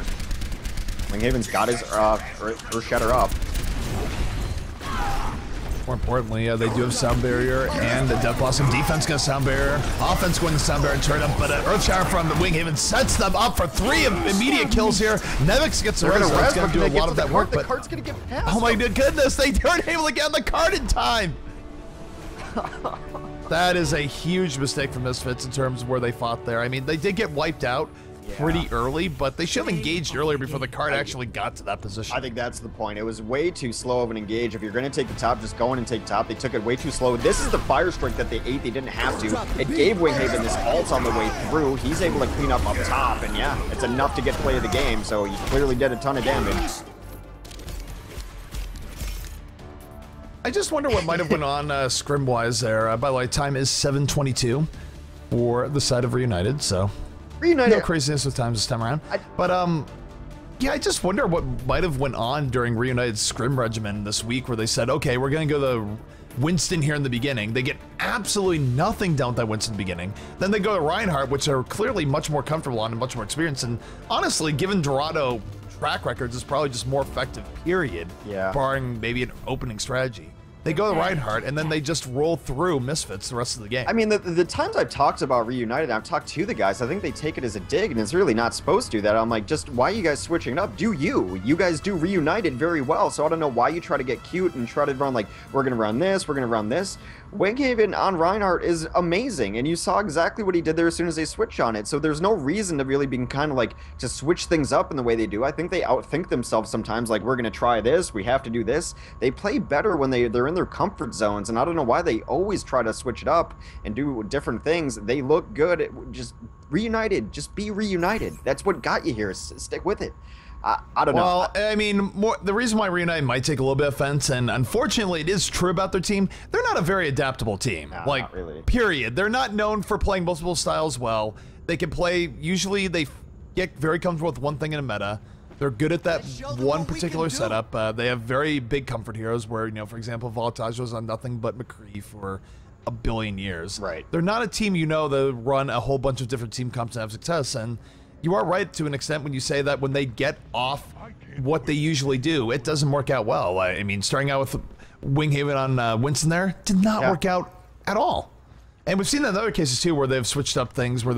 A: Winghaven's got his Earth Shatter up.
B: More importantly, they do have Sound Barrier and the Death Blossom. Defense gonna Sound Barrier. Offense going to Sound Barrier and turn up, but Earth Shower from the Winghaven sets them up for 3 immediate kills here. Nevix gets the res. It's gonna do a lot of that work, but
A: card's gonna get past.
B: Oh my goodness, they weren't able to get on the card in time. That is a huge mistake for Misfits in terms of where they fought there. I mean, they did get wiped out pretty early, but they should have engaged earlier before the card actually got to that position.
A: I think that's the point. It was way too slow of an engage. If you're going to take the top, just go in and take top. They took it way too slow. This is the Fire Strike that they ate. They didn't have to. It gave Winghaven this ult on the way through. He's able to clean up top, and yeah, it's enough to get play of the game, so he clearly did a ton of damage.
B: I just wonder what might have went on scrim-wise there. By the way, time is 7:22 for the side of Reunited, so
A: Reunited.
B: No craziness with times this time around. But yeah, I just wonder what might have went on during Reunited's scrim regimen this week, where they said, okay, we're gonna go the Winston here in the beginning. They get absolutely nothing done with that Winston beginning. Then they go to Reinhardt, which are clearly much more comfortable on and much more experienced. And honestly, given Dorado track records, is probably just more effective, period.
A: Yeah.
B: Barring maybe an opening strategy. They go to Reinhardt, and then they just roll through Misfits the rest of the game.
A: I mean, the times I've talked about Reunited, I've talked to the guys, I think they take it as a dig, and it's really not supposed to do that. I'm like, just, why are you guys switching it up? Do you? You guys do Reunited very well, so I don't know why you try to get cute and try to run, like, we're going to run this, we're going to run this. Winghaven on Reinhardt is amazing, and you saw exactly what he did there as soon as they switched on it, so there's no reason to really be kind of like, to switch things up in the way they do. I think they outthink themselves sometimes, like, we're going to try this, we have to do this. They play better when they're in their comfort zones, and I don't know why they always try to switch it up and do different things. They look good. Just Reunited, just be Reunited. That's what got you here. Stick with it. I don't know.
B: Well, I mean, the reason why Reunited might take a little bit of offense, and unfortunately it is true about their team, they're not a very adaptable team.
A: No,
B: like,
A: not really.
B: Period. They're not known for playing multiple styles well. They can play, usually they get very comfortable with one thing in a meta. They're good at that one particular setup. They have very big comfort heroes where, you know, for example, Voltage was on nothing but McCree for a billion years.
A: Right.
B: They're not a team, you know, that run a whole bunch of different team comps and have success, and you are right to an extent when you say that when they get off what they usually do, it doesn't work out well. I mean, starting out with Winghaven on Winston there did not work out at all. And we've seen that in other cases too, where they've switched up things, where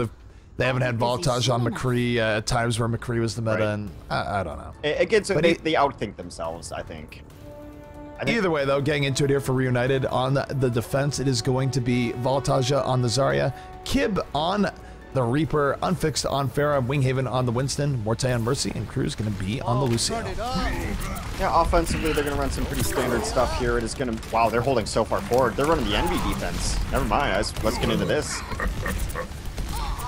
B: they haven't had Voltage on McCree at times where McCree was the meta, and I don't know.
A: Again, so they outthink themselves, I think.
B: Either way, though, getting into it here for Reunited, on the defense, it is going to be Voltage on the Zarya, Kib on the Reaper, Unfixed on Pharah, Winghaven on the Winston, Morte on Mercy, and Crew's going to be on the Lucio.
A: Yeah, offensively, they're going to run some pretty standard stuff here. It is going to... Wow, they're holding so far forward. They're running the Envy defense. Never mind, guys. Let's get into this.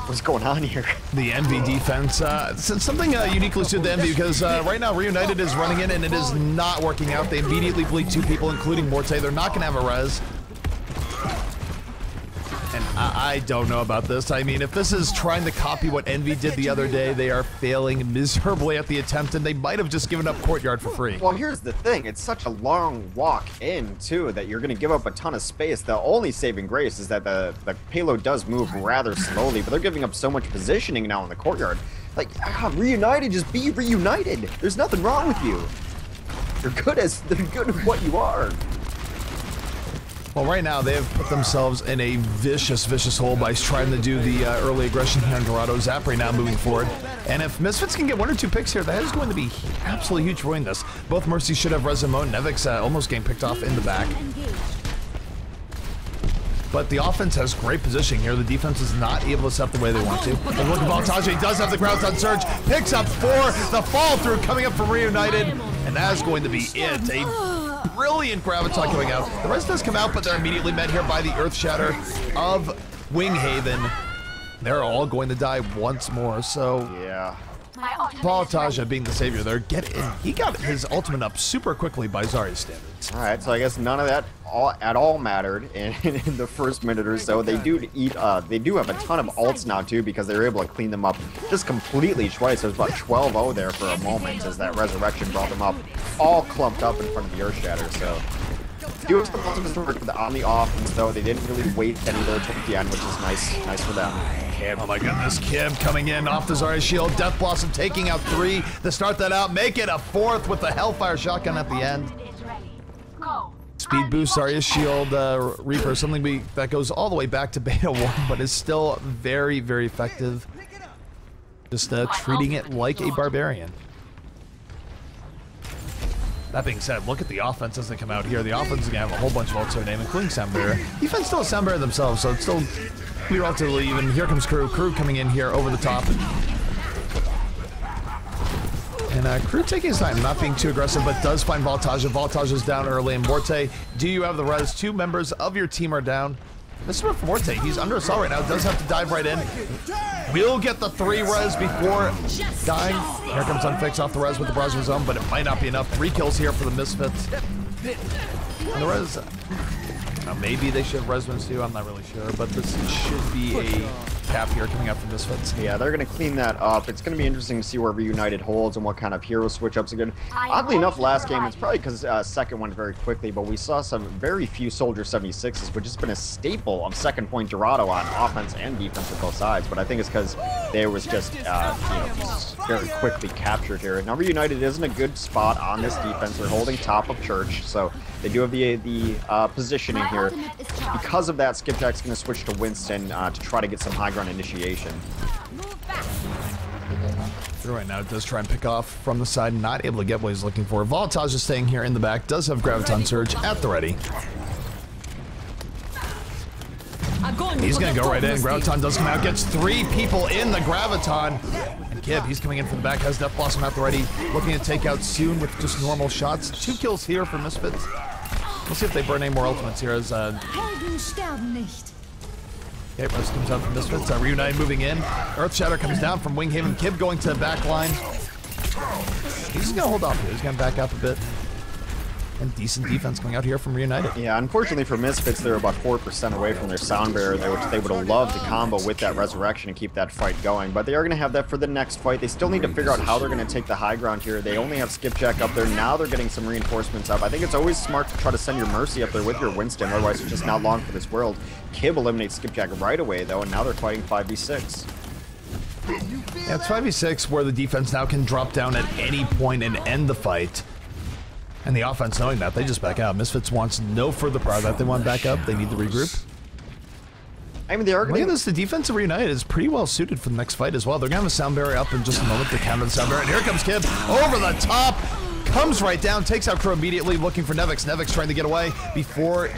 A: What's going on here?
B: The Envy defense. Something uniquely suited the Envy, because right now Reunited is running in, and it is not working out. They immediately bleed 2 people, including Morte. They're not going to have a res. And I don't know about this. I mean, if this is trying to copy what Envy did the other day, they are failing miserably at the attempt, and they might have just given up Courtyard for free.
A: Well, here's the thing. It's such a long walk in, too, that you're going to give up a ton of space. The only saving grace is that the payload does move rather slowly, but they're giving up so much positioning now in the Courtyard. Like, Reunited, just be Reunited. There's nothing wrong with you. They're good at what you are.
B: Well, right now, they have put themselves in a vicious hole by trying to do the early aggression here on Dorado. Zapray now moving forward. And if Misfits can get 1 or 2 picks here, that is going to be absolutely huge for winning this. Both Mercy should have Resimone. Nevix almost getting picked off in the back. but the offense has great positioning here. The defense is not able to set the way they want to. And look at Voltage, he does have the ground on surge, picks up 4, the fall through coming up from Reunited, and that is going to be it. A brilliant Graviton coming out. The rest does come out, but they're immediately met here by the Earth Shatter of Winghaven. They're all going to die once more, so
A: Yeah.
B: Voltage being the savior there, he got his ultimate up super quickly by Zarya's standards.
A: All right, so I guess none of that at all mattered in the first minute or so. They do have a ton of ults now too, because they were able to clean them up just completely twice. There's about 12-0 there for a moment as that resurrection brought them up all clumped up in front of the Earth Shatter. So do have some ultimate on the offense though. They didn't really waste any there towards the end, which is nice for them.
B: Kib, oh my goodness, Kib coming in off the Zarya shield. Death Blossom taking out 3 to start that out. Make it a 4th with the Hellfire Shotgun at the end. Speed boost, Zarya's shield, Reaper, something that goes all the way back to Beta 1, but is still very, very effective. Just treating it like a barbarian. That being said, look at the offense as they come out here. The offense is going to have a whole bunch of ults to their name, including Soundbarrier. Defense still has Soundbarrier themselves, so it's still be relatively even. Here comes Crew. Crew coming in here over the top. And Crew taking his time, not being too aggressive, but does find Voltage. Voltage is down early. And Morte, do you have the res? 2 members of your team are down. This is rough for Morte. He's under assault right now. Does have to dive right in. Will get the 3 res before dying. Here comes Unfix off the res with the barrage of his own, but it might not be enough. 3 kills here for the Misfits. And the res, maybe they should have res ones too. I'm not really sure, but this should be a cap here coming up from Misfits.
A: Yeah, they're going to clean that up. It's going to be interesting to see where Reunited holds and what kind of hero switch-ups again. Oddly enough, last game, it's probably because second went very quickly, but we saw some very few Soldier 76s, which has been a staple of second point Dorado on offense and defense with both sides. But I think it's because there was just, very quickly captured here. Now, Reunited isn't a good spot on this defense. They're holding top of Church, so they do have the positioning here. Because of that, Skipjack's going to switch to Winston to try to get some high ground initiation.
B: Right now, does try and pick off from the side, not able to get what he's looking for. Voltage is staying here in the back, does have Graviton Surge at the ready. He's going to go right in. Graviton does come out, gets 3 people in the Graviton. And Kib, he's coming in from the back, has Death Blossom at the ready, looking to take out soon with just normal shots. 2 kills here for Misfits. We'll see if they burn any more ultimates here as okay, Rest comes out from Misfits. Reunited moving in. Earth Shatter comes down from Winghaven. Kib going to the back line. He's just going to hold off here. He's going to back up a bit. And decent defense coming out here from Reunited.
A: Yeah, unfortunately for Misfits, they're about 4% away from their sound barrier, which they would have loved to combo with that resurrection and keep that fight going. But they are going to have that for the next fight. They still need to figure out how they're going to take the high ground here. They only have Skipjack up there. Now they're getting some reinforcements up. I think it's always smart to try to send your Mercy up there with your Winston, otherwise it's just not long for this world. Kib eliminates Skipjack right away, though, and now they're fighting 5v6.
B: Yeah, it's 5v6 where the defense now can drop down at any point and end the fight. And the offense, knowing that, they just back out. Misfits wants no further part of that. They want back up. They need to regroup.
A: I mean, they are
B: Look at this. The defense of Reunited is pretty well suited for the next fight as well. They're going to have a sound barrier up in just a moment to counter the sound barrier. And here comes Kib over the top. Comes right down. Takes out Crow immediately, looking for Nevix. Nevix trying to get away before...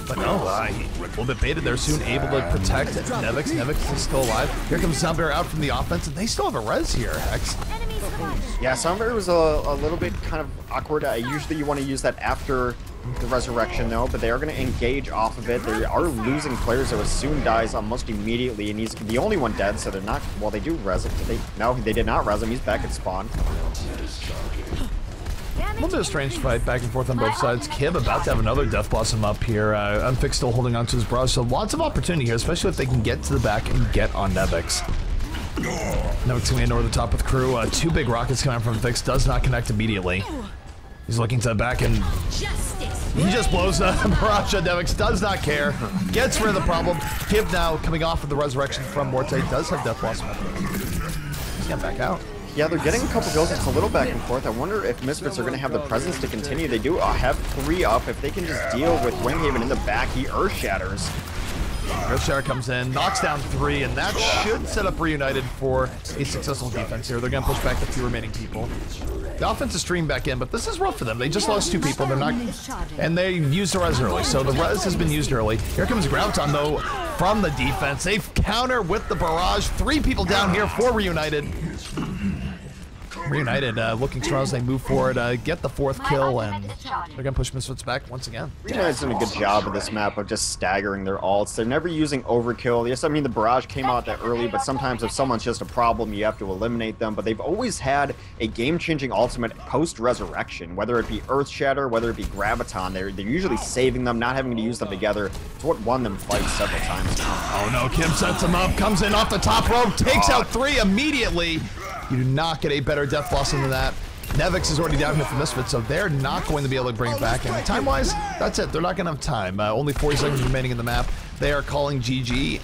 B: But no, he a little bit baited there soon, able to protect Nevix. Nevix is still alive. Here comes Sound Barrier out from the offense, and they still have a res here, Hex.
A: Yeah, Sound Barrier was a little bit kind of awkward. Usually you want to use that after the resurrection, though, but they are going to engage off of it. They are losing players, so it soon dies almost immediately, and he's the only one dead, so they're not... Well, they do res him. No, they did not res him. He's back at spawn.
B: A little bit of strange fight back and forth on both sides. Kib about to have another Death Blossom up here. Unfix still holding on to his barrage, so lots of opportunity here, especially if they can get to the back and get on Nevix. Nevix coming in over the top with Crew. 2 big rockets coming out from Unfix, does not connect immediately. He's looking to the back and he just blows a barrage on Nevix, does not care. Gets rid of the problem. Kib now coming off of the resurrection from Morte, does have Death Blossom up there. He's getting back out.
A: Yeah, they're getting a couple kills. It's a little back and forth. I wonder if Misfits are going to have the presence to continue. They do have 3 up. If they can just deal with Winghaven in the back, he earth shatters.
B: Acer comes in, knocks down 3, and that should set up Reunited for a successful defense here. They're going to push back the 2 remaining people. The offense is streamed back in, but this is rough for them. They just lost 2 people. They're not, and they used the res early, so the res has been used early. Here comes Graviton, though, from the defense. They counter with the barrage. 3 people down here for Reunited. Reunited looking strong as they move forward, get the 4th kill, and they're going to push Misfits back once again.
A: Reunited's doing a good job of this map of just staggering their ults. They're never using overkill. Yes, I mean, the barrage came out that early, but sometimes if someone's just a problem, you have to eliminate them. But they've always had a game-changing ultimate post-resurrection, whether it be Earth Shatter, whether it be Graviton. They're usually saving them, not having to use them together. It's what won them fights several times now.
B: Oh no, Kim sets him up, comes in off the top rope, takes out 3 immediately. You do not get a better death blossom than that. Nevix is already down here for Misfits, so they're not going to be able to bring it back. And time-wise, that's it. They're not going to have time. Only 40 seconds remaining in the map. They are calling GG.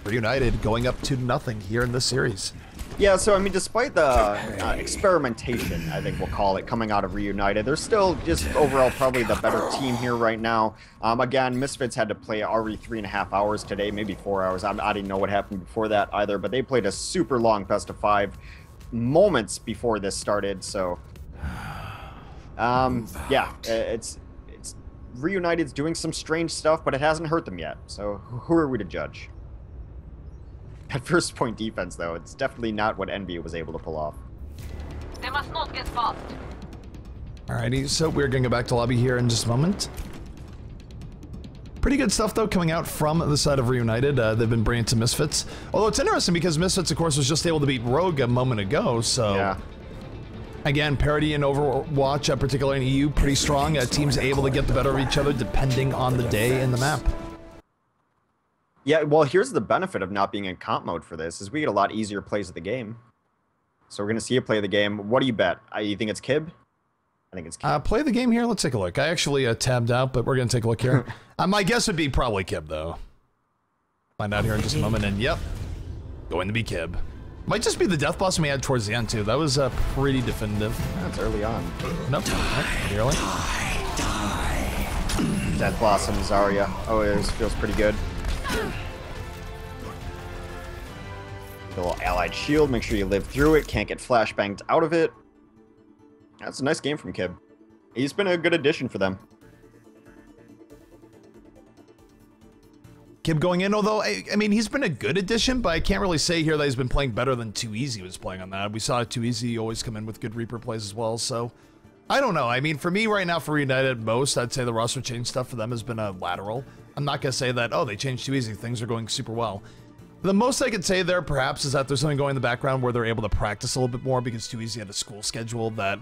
B: Reunited going up 2-0 here in this series.
A: Yeah, so I mean, despite the experimentation, I think we'll call it, coming out of Reunited, they're still just overall probably the better team here right now. Again, Misfits had to play already 3.5 hours today, maybe 4 hours. I didn't know what happened before that either, but they played a super long best of 5 moments before this started. So, yeah, it's Reunited's doing some strange stuff, but it hasn't hurt them yet. So, who are we to judge? That first point defense, though, it's definitely not what Envy was able to pull off.
E: They must not get fast.
B: Alrighty, so we're going to go back to lobby here in just a moment. Pretty good stuff, though, coming out from the side of Reunited. They've been bringing to Misfits. Although it's interesting because Misfits, of course, was just able to beat Rogue a moment ago, so...
A: Yeah.
B: Again, parity in Overwatch, particularly in EU, pretty strong. Teams able to get the better of each other depending on the day in the map.
A: Yeah, well, here's the benefit of not being in comp mode for this, is we get a lot easier plays of the game. So we're going to see you play the game. What do you bet? You think it's Kib? I think it's Kib.
B: Play the game here? Let's take a look. I actually tabbed out, but we're going to take a look here. My guess would be probably Kib, though. Find out here in just a moment, and yep, going to be Kib. Might just be the death blossom we had towards the end, too. That was pretty definitive.
A: That's early on.
B: Nope, pretty early.
A: Death blossom, Zarya. Oh, it feels pretty good. The little allied shield, make sure you live through it, can't get flashbanged out of it. That's a nice game from Kib. He's been a good addition for them.
B: Kib going in, although, I mean, he's been a good addition, but I can't really say here that he's been playing better than Too Easy was playing on that. We saw Too Easy always come in with good Reaper plays as well, so... I don't know. I mean, for me right now, for Reunited, I'd say the roster change stuff for them has been a lateral. I'm not going to say that, oh, they changed Too Easy, things are going super well. The most I could say there, perhaps, is that there's something going in the background where they're able to practice a little bit more because Too Easy had a school schedule that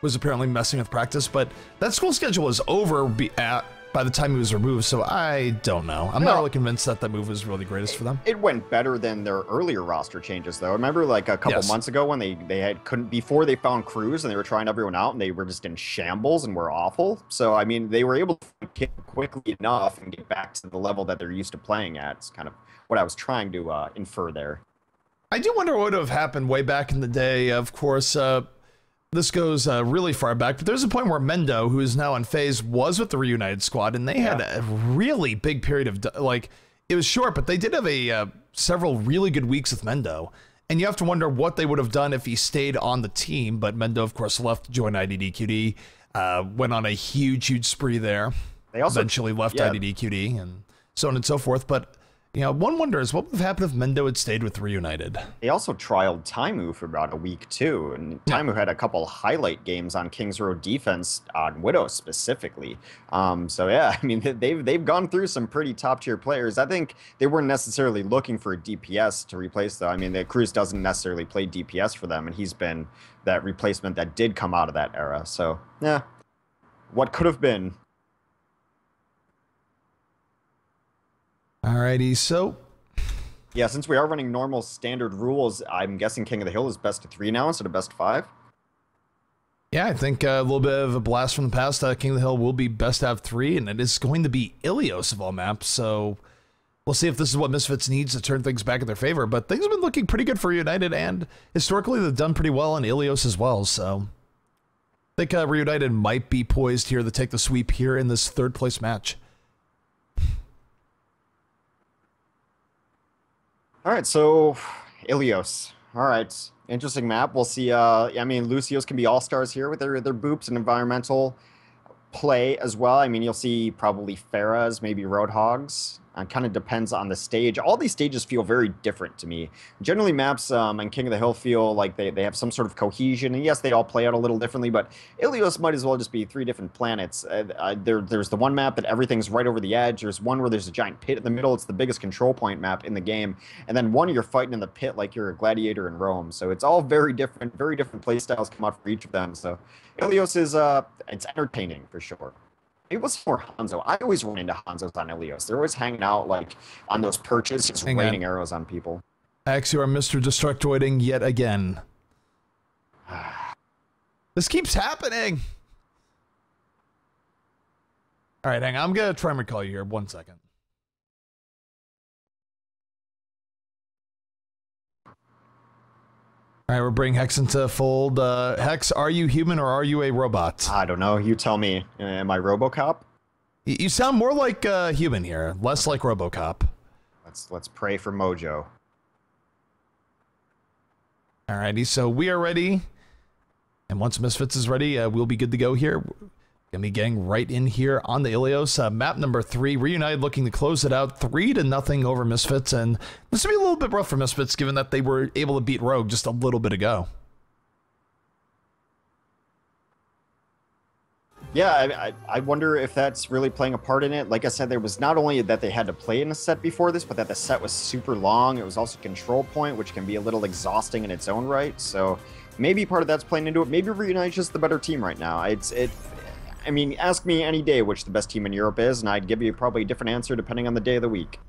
B: was apparently messing with practice, but that school schedule was over by the time he was removed, so I don't know. I'm not really convinced that that move was really greatest for them.
A: It went better than their earlier roster changes, though. Remember, like, a couple months ago when before they found Cruz and they were trying everyone out and they were just in shambles and were awful? So, I mean, they were able to get quickly enough and get back to the level that they're used to playing at. It's kind of what I was trying to infer there.
B: I do wonder what would have happened way back in the day. Of course, this goes really far back, but there's a point where Mendo, who is now on FaZe, was with the Reunited squad, and they had a really big period of, like, it was short, but they did have several really good weeks with Mendo, and you have to wonder what they would have done if he stayed on the team, but Mendo, of course, left to join IDDQD, went on a huge spree there. They also eventually left IDDQD, and so on and so forth, but... You know, one wonders what would have happened if Mendo had stayed with Reunited.
A: They also trialed Taimu for about a week, too. And Taimu had a couple highlight games on Kings Road defense, on Widow specifically. So, yeah, I mean, they've gone through some pretty top-tier players. I think they weren't necessarily looking for a DPS to replace, though. I mean, the Cruz doesn't necessarily play DPS for them, and he's been that replacement that did come out of that era. So, yeah, what could have been.
B: Alrighty, so...
A: Yeah, since we are running normal standard rules, I'm guessing King of the Hill is best of 3 now instead of best of 5?
B: Yeah, I think a little bit of a blast from the past. King of the Hill will be best out of 3, and it is going to be Ilios of all maps, so... We'll see if this is what Misfits needs to turn things back in their favor, but things have been looking pretty good for Reunited, and historically they've done pretty well on Ilios as well, so... I think Reunited might be poised here to take the sweep here in this third-place match.
A: All right, so Ilios. All right, interesting map. We'll see. I mean, Lucios can be all stars here with their boops and environmental play as well. I mean, you'll see probably Pharahs, maybe Roadhogs. Kind of depends on the stage. All these stages feel very different to me. Generally, maps and King of the Hill feel like they have some sort of cohesion. And yes, they all play out a little differently, but Ilios might as well just be 3 different planets. There's the one map that everything's right over the edge. There's one where there's a giant pit in the middle. It's the biggest control point map in the game. And then one you're fighting in the pit like you're a gladiator in Rome. So it's all very different play styles come out for each of them. So Ilios is it's entertaining for sure. It was for Hanzo. I always run into Hanzos on Ilios. They're always hanging out like on those perches, just raining arrows on people.
B: X, you are Mr. Destructoiding yet again. This keeps happening. All right, hang on. I'm gonna try and recall you here. 1 second. All right, we're bringing Hex into fold. Hex, are you human or are you a robot?
A: I don't know. You tell me. Am I RoboCop?
B: You sound more like human here, less like RoboCop.
A: Let's pray for Mojo.
B: Alrighty, so we are ready. And once Misfits is ready, we'll be good to go here. Gonna be getting right in here on the Ilios. Map number 3, Reunited looking to close it out 3-0 over Misfits, and this will be a little bit rough for Misfits given that they were able to beat Rogue just a little bit ago.
A: Yeah, I wonder if that's really playing a part in it. Like I said, there was not only that they had to play in a set before this, but that the set was super long. It was also control point, which can be a little exhausting in its own right. So maybe part of that's playing into it. Maybe Reunited's just the better team right now. I mean, ask me any day which the best team in Europe is, and I'd give you probably a different answer depending on the day of the week.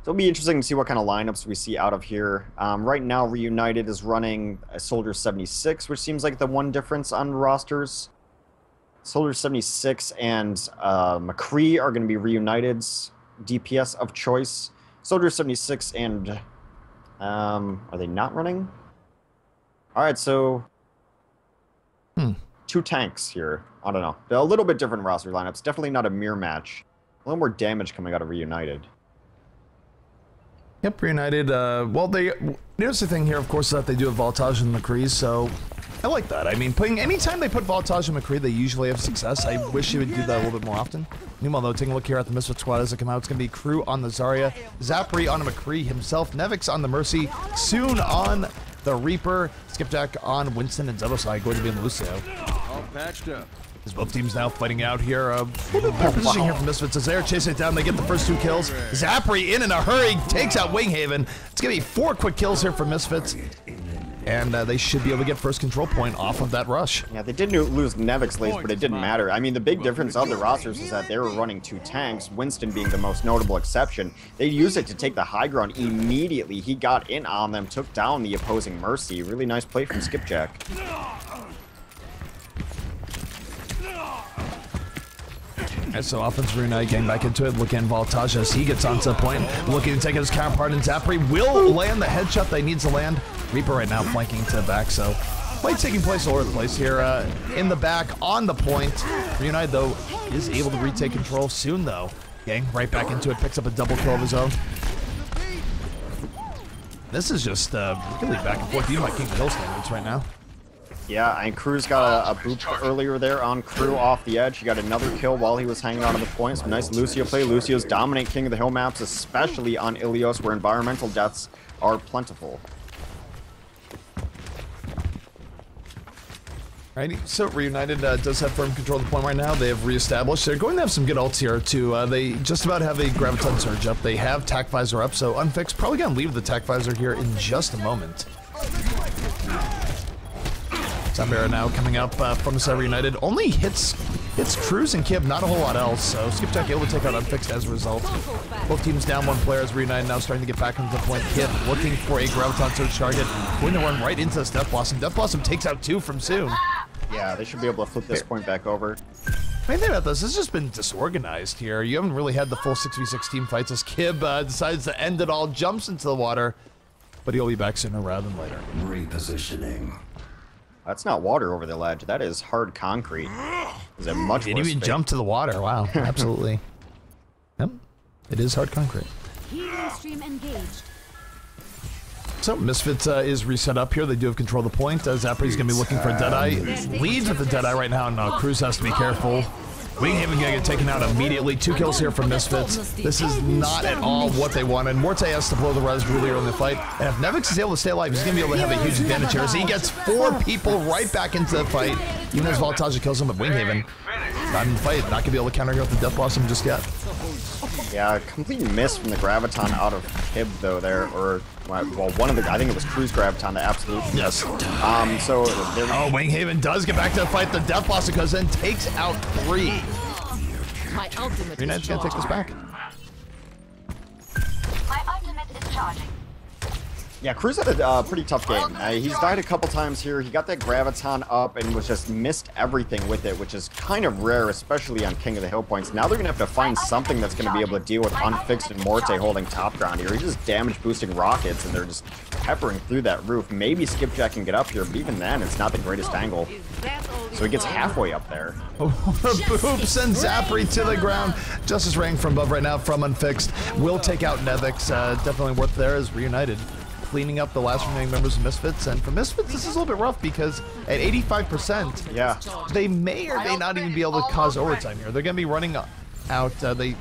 A: So it'll be interesting to see what kind of lineups we see out of here. Right now, Reunited is running a Soldier 76, which seems like the one difference on rosters. Soldier 76 and McCree are going to be Reunited's DPS of choice. Soldier 76 and... are they not running? Alright, so... 2 tanks here. I don't know. They're a little bit different roster lineups. Definitely not a mirror match. A little more damage coming out of Reunited.
B: Yep, Reunited. Well, there's the thing here, of course, is that they do have Voltage and McCree, so I like that. I mean, anytime they put Voltage and McCree, they usually have success. I wish they would do that a little bit more often. Meanwhile, though, taking a look here at the Misfit squad as it come out, it's going to be Crew on the Zarya, Zapri on the McCree himself, Nevix on the Mercy, soon on the Reaper, Skipjack on Winston, and Zebosai going to be in Lucio.
F: All patched up.
B: As both teams now fighting out here. Better positioning here from Misfits as they're chasing it down. They get the first 2 kills. Zapri in a hurry takes out Winghaven. It's going to be 4 quick kills here for Misfits. And they should be able to get first control point off of that rush.
A: Yeah, they did lose Nevix late, but it didn't matter. I mean, the big difference of the rosters is that they were running 2 tanks, Winston being the most notable exception. They used it to take the high ground immediately. He got in on them, took down the opposing Mercy. Really nice play from Skipjack.
B: And so offense Reunite getting back into it, looking at Voltage as he gets onto the point, looking to take his counterpart, and Zapri will land the headshot that he needs to land. Reaper right now flanking to the back, so fight taking place all over the place here. In the back, on the point. Reunite, though, is able to retake control soon, though. Getting right back into it, picks up a double kill of his own. This is just really back and forth, even by King of the Hill standards right now.
A: Yeah, and Crew's got a boop earlier there on Crew off the edge. He got another kill while he was hanging on to the point. Some nice Lucio play. Lucio's dominate King of the Hill maps, especially on Ilios, where environmental deaths are plentiful.
B: Alrighty, so Reunited does have firm control of the point right now. They have reestablished. They're going to have some good ults here, too. They just about have a Graviton Surge up. They have Tac Visor up, so Unfixed probably going to leave the Tac Visor here in just a moment. Zambera now coming up from the side Reunited. Only hits Cruz and Kib, not a whole lot else, so Skipjack able to take out Unfixed as a result. Both teams down 1 player as Reunited now starting to get back into the point. Kib looking for a Graviton Surge target, going to run right into this Death Blossom. Death Blossom takes out 2 from Soon.
A: Yeah, they should be able to flip this point back over.
B: Main thing about this has just been disorganized here. You haven't really had the full 6v6 team fights as Kib decides to end it all, jumps into the water, but he'll be back sooner rather than later.
F: Repositioning.
A: That's not water over the ledge. That is hard concrete. Is a much
B: Didn't
A: worse
B: even
A: fate.
B: jump to the water. Wow, absolutely. Yep. It is hard concrete.
C: Hero stream engaged.
B: So Misfits is reset up here. They do have control of the point. Zapri's going to be looking for Deadeye. Leads with the Deadeye right now, and Cruz has to be careful. Winghaven going to get taken out immediately. 2 kills here from Misfits. This is not at all what they wanted. Morte has to blow the res really early in the fight. And if Nevix is able to stay alive, he's going to be able to have a huge advantage here as he gets 4 people right back into the fight. Even as Voltaja kills him, but Winghaven not in the fight. Not going to be able to counter here with the Death Blossom just yet.
A: Yeah, complete miss from the Graviton out of Kib though there, or well, one of the, I think it was Cruz Graviton to absolute.
B: Yes.
A: So there.
B: Oh, Winghaven does get back to the fight. The Death Blossom goes in, takes out 3.
G: My ultimate
B: Reunited's gonna take this back.
E: My ultimate is charging.
A: Yeah, Cruz had a pretty tough game. He's died a couple times here. He got that Graviton up and was just missed everything with it, which is kind of rare, especially on King of the Hill points. Now they're going to have to find something that's going to be able to deal with Unfixed and Morte holding top ground here. He's just damage boosting rockets, and they're just peppering through that roof. Maybe Skipjack can get up here, but even then, it's not the greatest angle. So he gets halfway up there.
B: Boop sends Zapri to the ground. Justice Ring from above right now from Unfixed. Will take out Nevix. Definitely worth there as Reunited. Cleaning up the last remaining members of Misfits, and for Misfits this is a little bit rough because at 85%,
A: yeah,
B: they may or may not even be able to cause overtime here. They're going to be running out. They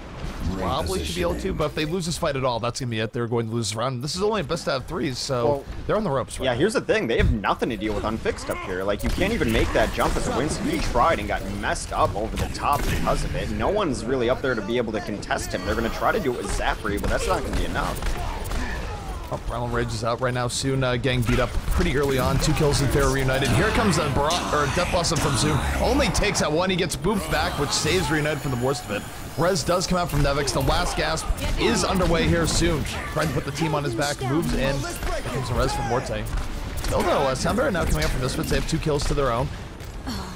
B: probably should be able to, but if they lose this fight at all, that's going to be it. They're going to lose this round. This is only a best out of 3s, so they're on the ropes. Right
A: yeah,
B: now.
A: Here's the thing: they have nothing to deal with Unfixed up here. Like you can't even make that jump as a Winston. He tried and got messed up over the top because of it. No one's really up there to be able to contest him. They're going to try to do it with Zapri, but that's not going to be enough.
B: Oh, Primal Rage is out right now. Soon getting beat up pretty early on. 2 kills in favor of Reunited. Here comes a Death Blossom from Soon. Only takes out 1. He gets booped back, which saves Reunited from the worst of it. Res does come out from Nevix. The last gasp is underway here soon. Trying to put the team on his back. Moves in. Here comes the Res from Morte. Still though, Soundbearer now coming up from Misfits. They have 2 kills to their own.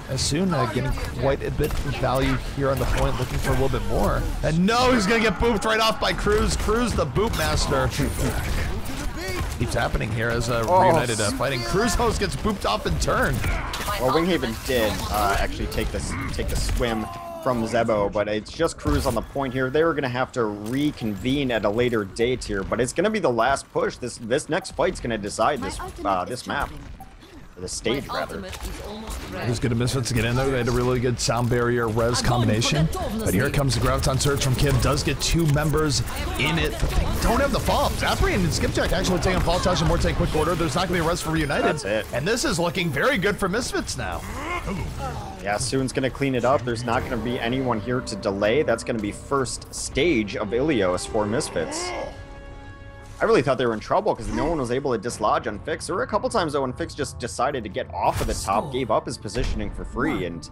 B: As soon getting quite a bit of value here on the point, looking for a little bit more. And no, he's going to get booped right off by Cruz. Cruz, the boop master. Keeps happening here as Reunited fighting. Cruz host gets booped off in turn.
A: Well, Winghaven did actually take the swim from Zebo, but it's just Cruz on the point here. They were going to have to reconvene at a later date here, but it's going to be the last push. This next fight's going to decide this map. The stage, rather.
B: It was good to Misfits to get in there. They had a really good sound barrier res combination. But here comes the Graviton Surge from Kim. Does get 2 members in it, but they don't have the follow-up. Zapri and Skipjack actually taking Voltage and Morte in quick order. There's not going to be a res for Reunited.
A: That's it.
B: And this is looking very good for Misfits now.
A: Yeah, Soon's going to clean it up. There's not going to be anyone here to delay. That's going to be first stage of Ilios for Misfits. I really thought they were in trouble because no one was able to dislodge Unfixed. There were a couple times though when Fix just decided to get off of the top, gave up his positioning for free, and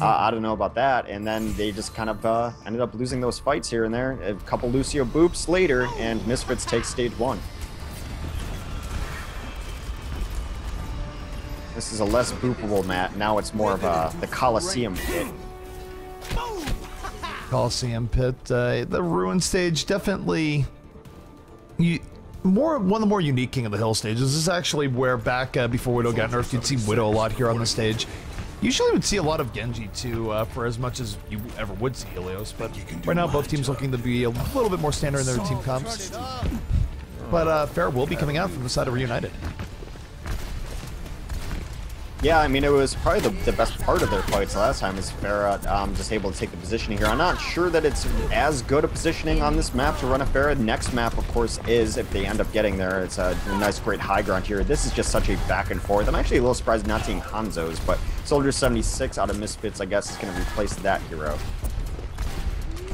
A: I don't know about that. And then they just kind of ended up losing those fights here and there. A couple Lucio boops later, and Misfits takes stage 1. This is a less boopable map. Now it's more of the Coliseum pit.
B: Coliseum pit. The Ruin stage definitely... one of the more unique King of the Hill stages. This is actually where back before Widow got nerfed, you'd see Widow a lot here on the stage. Usually would see a lot of Genji too, for as much as you ever would see Ilios, but right now both teams looking to be a little bit more standard in their team comps. But Fair will be coming out from the side of Reunited.
A: Yeah, I mean, it was probably the best part of their fights last time is Farah just able to take the positioning here. I'm not sure that it's as good a positioning on this map to run a Farah. Next map, of course, is, if they end up getting there, it's a nice, great high ground here. This is just such a back and forth. I'm actually a little surprised not seeing Hanzo's, but Soldier 76 out of Misfits, I guess, is going to replace that hero.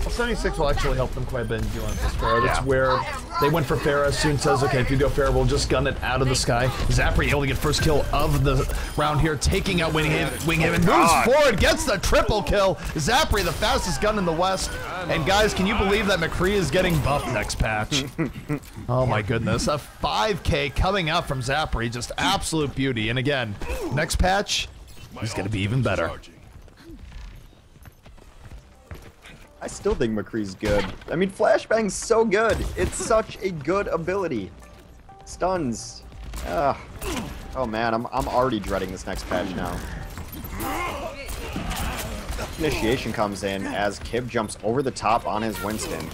B: Well, 76 will actually help them quite a bit in dealing with this Farah. That's where they went for Farah. Soon says, okay, if you go Farah, we'll just gun it out of the sky. Zapri able to get first kill of the round here, taking out Winghaven. Moves forward, gets the triple kill. Zapri, the fastest gun in the West. And guys, can you believe that McCree is getting buffed next patch? Oh my goodness, a 5K coming out from Zapri, just absolute beauty. And again, next patch, he's gonna be even better.
A: I still think McCree's good. I mean, Flashbang's so good. It's such a good ability. Stuns. Oh man, I'm already dreading this next patch now. Initiation comes in as Kib jumps over the top on his Winston.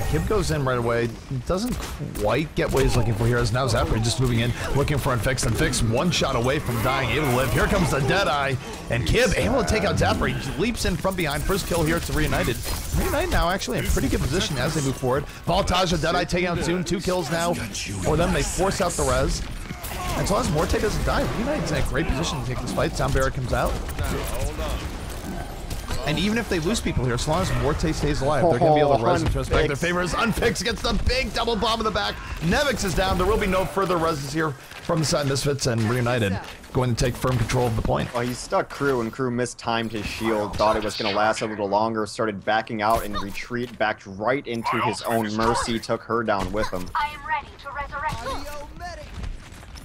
B: Kib goes in right away. Doesn't quite get what he's looking for here. As now Zapri just moving in, looking for Unfixed. Unfixed one shot away from dying, able to live. Here comes the Deadeye, and Kib able to take out Zapri. Leaps in from behind. First kill here to Reunited. Reunited now actually in pretty good position as they move forward. Voltage and Deadeye taking out soon. 2 kills now for them. They force out the res. And as long as Morte doesn't die, Reunited's in a great position to take this fight. Sound Barrier comes out. And even if they lose people here, as long as Morte stays alive, they're going to be able to res into back. Their favor is Unfixed gets the big double bomb in the back. Nevix is down. There will be no further reses here from the side. Misfits and Reunited going to take firm control of the point.
A: Well, he stuck Crew, and Crew mistimed his shield, thought it was going to last a little longer, started backing out and retreat, backed right into his own Mercy, took her down with him.
E: I am ready to resurrect.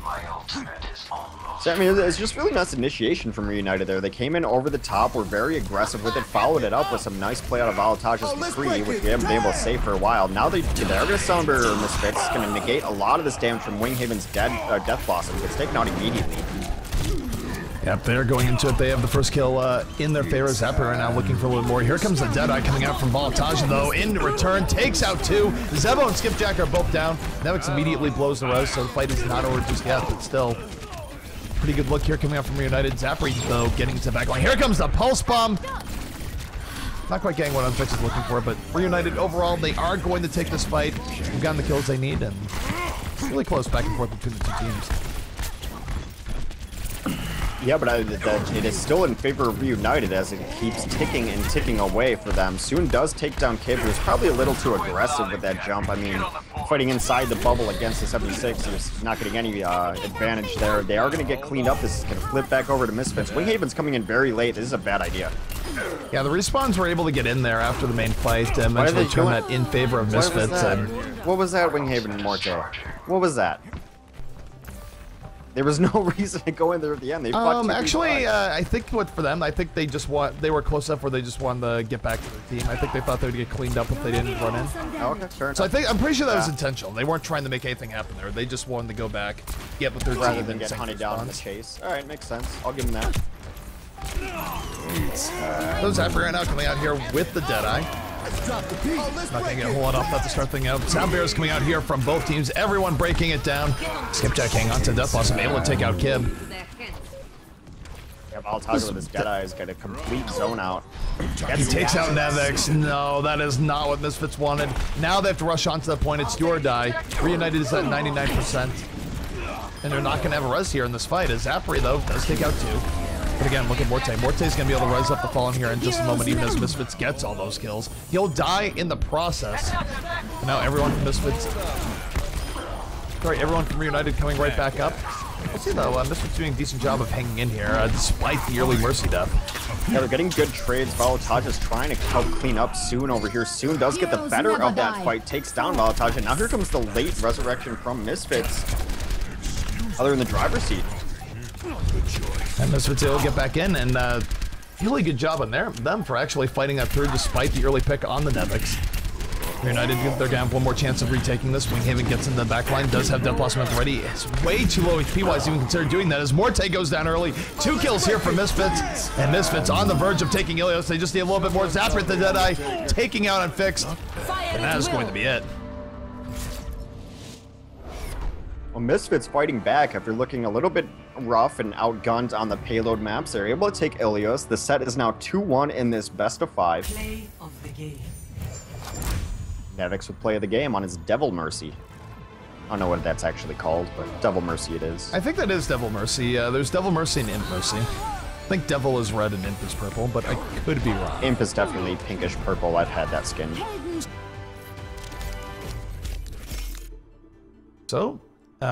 E: My ultimate is almost.
A: So, I mean, it's just really nice initiation from Reunited there. They came in over the top, were very aggressive with it, followed it up with some nice play out of Voltage's decree, which we haven't been able to save for a while. Now they're going to Sound Barrier Misfits. It's going to negate a lot of this damage from Winghaven's Death Blossom. Gets taken out immediately.
B: Yep, they're going into it. They have the first kill in their favor. Zapper right now looking for a little more. Here comes the Deadeye coming out from Voltage, though. In return, takes out 2. Zebo and Skipjack are both down. Nevix immediately blows the res, so the fight is not over just yet, but still. Pretty good look here coming out from Reunited. Zapper, though, getting to the back line. Here comes the Pulse Bomb. Not quite getting what Unfixed is looking for, but Reunited overall, they are going to take this fight. They've gotten the kills they need, and really close back and forth between the two teams.
A: Yeah, but it is still in favor of Reunited as it keeps ticking and ticking away for them. Soon does take down Kib, who's probably a little too aggressive with that jump. I mean, fighting inside the bubble against the 76, he's not getting any advantage there. They are going to get cleaned up. This is going to flip back over to Misfits. Winghaven's coming in very late. This is a bad idea.
B: Yeah, the respawns were able to get in there after the main fight and eventually turn that in favor of Misfits.
A: What was that, Winghaven and Morte? What was that? There was no reason to go in there at the end. They fought
B: actually, I think for them, I think they were close enough where they just wanted to get back to the team. I think they thought they would get cleaned up if they didn't run in.
A: Oh, okay, fair enough.
B: So I'm pretty sure that was intentional. They weren't trying to make anything happen there. They just wanted to go back, get with their
A: rather
B: team,
A: than get hunted down in the chase. All right, makes sense. I'll give them that.
B: Those Zapper right now coming out here with the Deadeye. Not going to get a whole lot off that to start things out. Sound Bears coming out here from both teams. Everyone breaking it down. Skipjack hanging on to Death Blossom, able to take out Kib.
A: Yeah, Voltage with his Deadeye has got a complete zone out.
B: He takes out Nevix. No, that is not what Misfits wanted. Now they have to rush on to the point. It's your die. Reunited is at 99%. And they're not going to have a res here in this fight. As Zapri, though, does take out 2. But again, look at Morte. Morte's going to be able to rise up the Fallen here in just a moment, even as Misfits gets all those kills. He'll die in the process. And now everyone from Misfits... Sorry, everyone from Reunited coming right back up. We'll see, though. Misfits doing a decent job of hanging in here, despite the early Mercy death.
A: Yeah, they're getting good trades. Voltage is trying to help clean up Soon over here. Soon does get the better of that fight, takes down Voltage, and now here comes the late resurrection from Misfits. Other in the driver's seat.
B: And Misfits will get back in, and really good job on them for actually fighting that through despite the early pick on the Nevix. Reunited, they're going to have one more chance of retaking this. Winghaven gets in the back line, does have Death Blossom ready. It's way too low HP-wise to even consider doing that as Morte goes down early. 2 kills here for Misfits, and Misfits on the verge of taking Ilios. They just need a little bit more. Zapper at the Deadeye, taking out Unfixed, and that is going to be it.
A: Well, Misfits fighting back after looking a little bit rough and outgunned on the payload maps. They're able to take Ilios. The set is now 2-1 in this best of 5.
D: Play of the game.
A: Nevix with play of the game on his Devil Mercy. I don't know what that's actually called, but Devil Mercy it is.
B: I think that is Devil Mercy. There's Devil Mercy and Imp Mercy. I think Devil is red and Imp is purple, but I could be wrong.
A: Imp is definitely pinkish purple. I've had that skin.
B: So,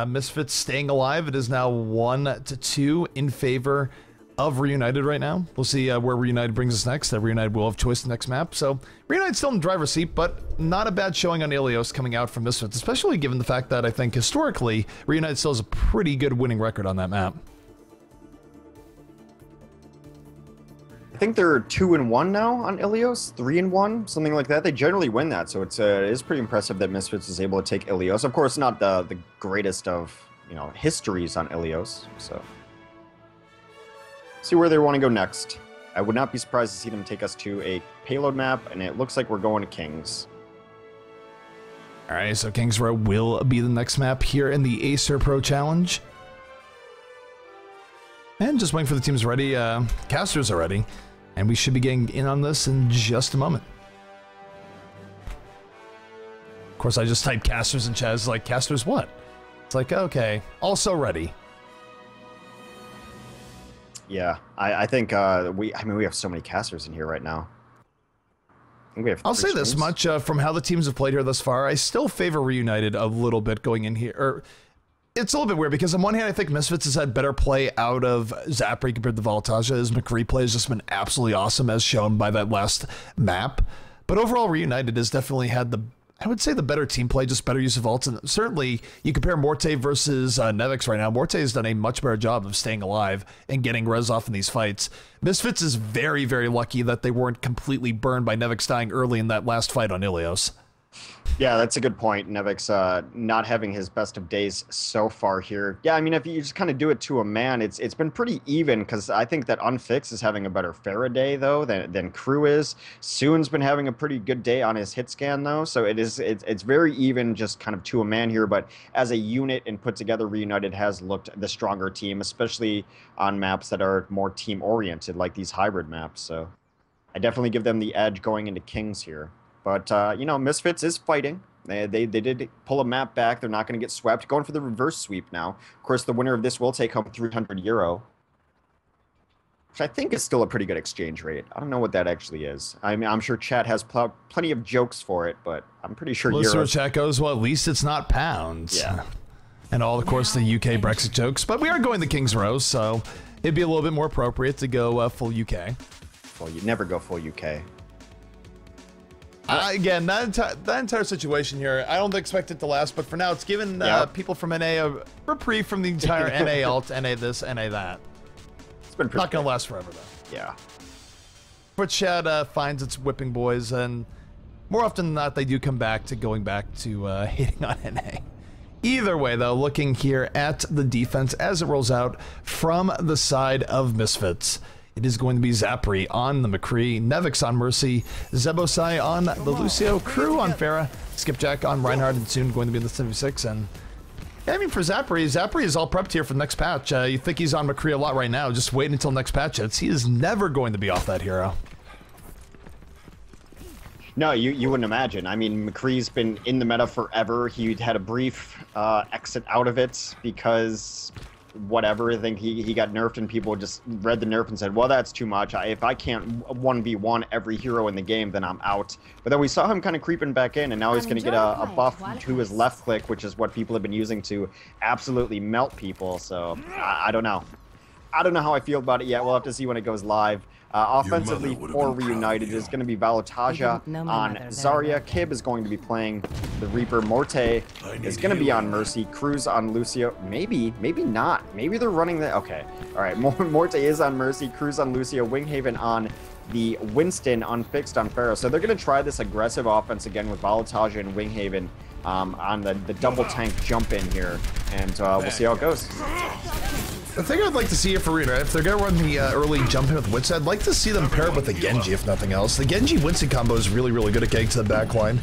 B: Misfits staying alive. It is now 1-2 in favor of Reunited right now. We'll see where Reunited brings us next. Reunited will have choice the next map. So, Reunited still in the driver's seat, but not a bad showing on Ilios coming out from Misfits, especially given the fact that I think historically, Reunited still has a pretty good winning record on that map.
A: I think they're 2-1 now on Ilios, 3-1, something like that. They generally win that, so it is pretty impressive that Misfits is able to take Ilios. Of course, not the greatest of histories on Ilios. So, see where they want to go next. I would not be surprised to see them take us to a payload map, and it looks like we're going to Kings.
B: All right, so Kings Row will be the next map here in the Acer Pro Challenge. And just waiting for the teams ready. Casters are ready, and we should be getting in on this in just a moment. Of course, I just typed casters in chat. It's like, casters what? It's like, okay, also ready.
A: Yeah, I think we have so many casters in here right now. I think we have
B: I'll say
A: 3
B: this
A: streams.
B: much, from how the teams have played here thus far, I still favor Reunited a little bit going in here. Or, it's a little bit weird because on one hand, I think Misfits has had better play out of Zapri compared to Voltaja. His McCree play has just been absolutely awesome as shown by that last map. But overall, Reunited has definitely had the, I would say, the better team play, just better use of ults. And certainly, you compare Morte versus Nevix right now. Morte has done a much better job of staying alive and getting res off in these fights. Misfits is very, very lucky that they weren't completely burned by Nevix dying early in that last fight on Ilios.
A: Yeah, that's a good point. Nevix not having his best of days so far here. Yeah, I mean, if you just kind of do it to a man, it's been pretty even because I think that Unfix is having a better Faraday though than Crew is. Soon's been having a pretty good day on his hit scan though, so it's very even, just kind of to a man here. But as a unit and put together, Reunited has looked the stronger team, especially on maps that are more team oriented like these hybrid maps. So I definitely give them the edge going into Kings here. But, you know, Misfits is fighting. They did pull a map back. They're not going to get swept. Going for the reverse sweep now. Of course, the winner of this will take home €300, which I think is still a pretty good exchange rate. I don't know what that actually is. I mean, I'm sure chat has plenty of jokes for it, but I'm pretty sure
B: Listener chat goes, well, at least it's not pounds.
A: Yeah.
B: And all, of course, the UK Brexit jokes. But we are going the Kings Row, so it'd be a little bit more appropriate to go full UK.
A: Well, you never go full UK.
B: Again, that entire situation here, I don't expect it to last, but for now, it's given people from NA a reprieve from the entire NA alt, NA this, NA that.
A: It's been
B: not going to last forever, though.
A: Yeah.
B: But Chad finds its whipping boys, and more often than not, they do come back to going back to hitting on NA. Either way, though, looking here at the defense as it rolls out from the side of Misfits. It is going to be Zapri on the McCree, Nevix on Mercy, Zebosai on the Lucio, Crew on Farah, Skipjack on Reinhardt, and soon going to be in the 76. And I mean, for Zapri is all prepped here for the next patch. You think he's on McCree a lot right now, just wait until next patch hits. He is never going to be off that hero.
A: No, you wouldn't imagine. I mean, McCree's been in the meta forever. He had a brief exit out of it because whatever. I think he got nerfed and people just read the nerf and said, well, that's too much. If I can't 1v1 every hero in the game, then I'm out. But then we saw him kind of creeping back in, and now he's going to get a buff to his left click, which is what people have been using to absolutely melt people. So I don't know. I don't know how I feel about it yet. We'll have to see when it goes live. Offensively for Reunited is going to be Valotaja on Zarya. Kib is going to be playing the Reaper. Morte is going to be on Mercy. Cruz on Lucio. Maybe not. Maybe they're running the... Okay. All right. Morte is on Mercy. Cruz on Lucio. Winghaven on the Winston. Unfixed on Pharaoh. So they're going to try this aggressive offense again with Valotaja and Winghaven on the double tank jump in here. And we'll see how it goes.
B: The thing I'd like to see here for Reunited, if they're going to run the early jump in with Winston, I'd like to see them pair it with the Genji, if nothing else. The Genji-Winston combo is really, really good at getting to the back line.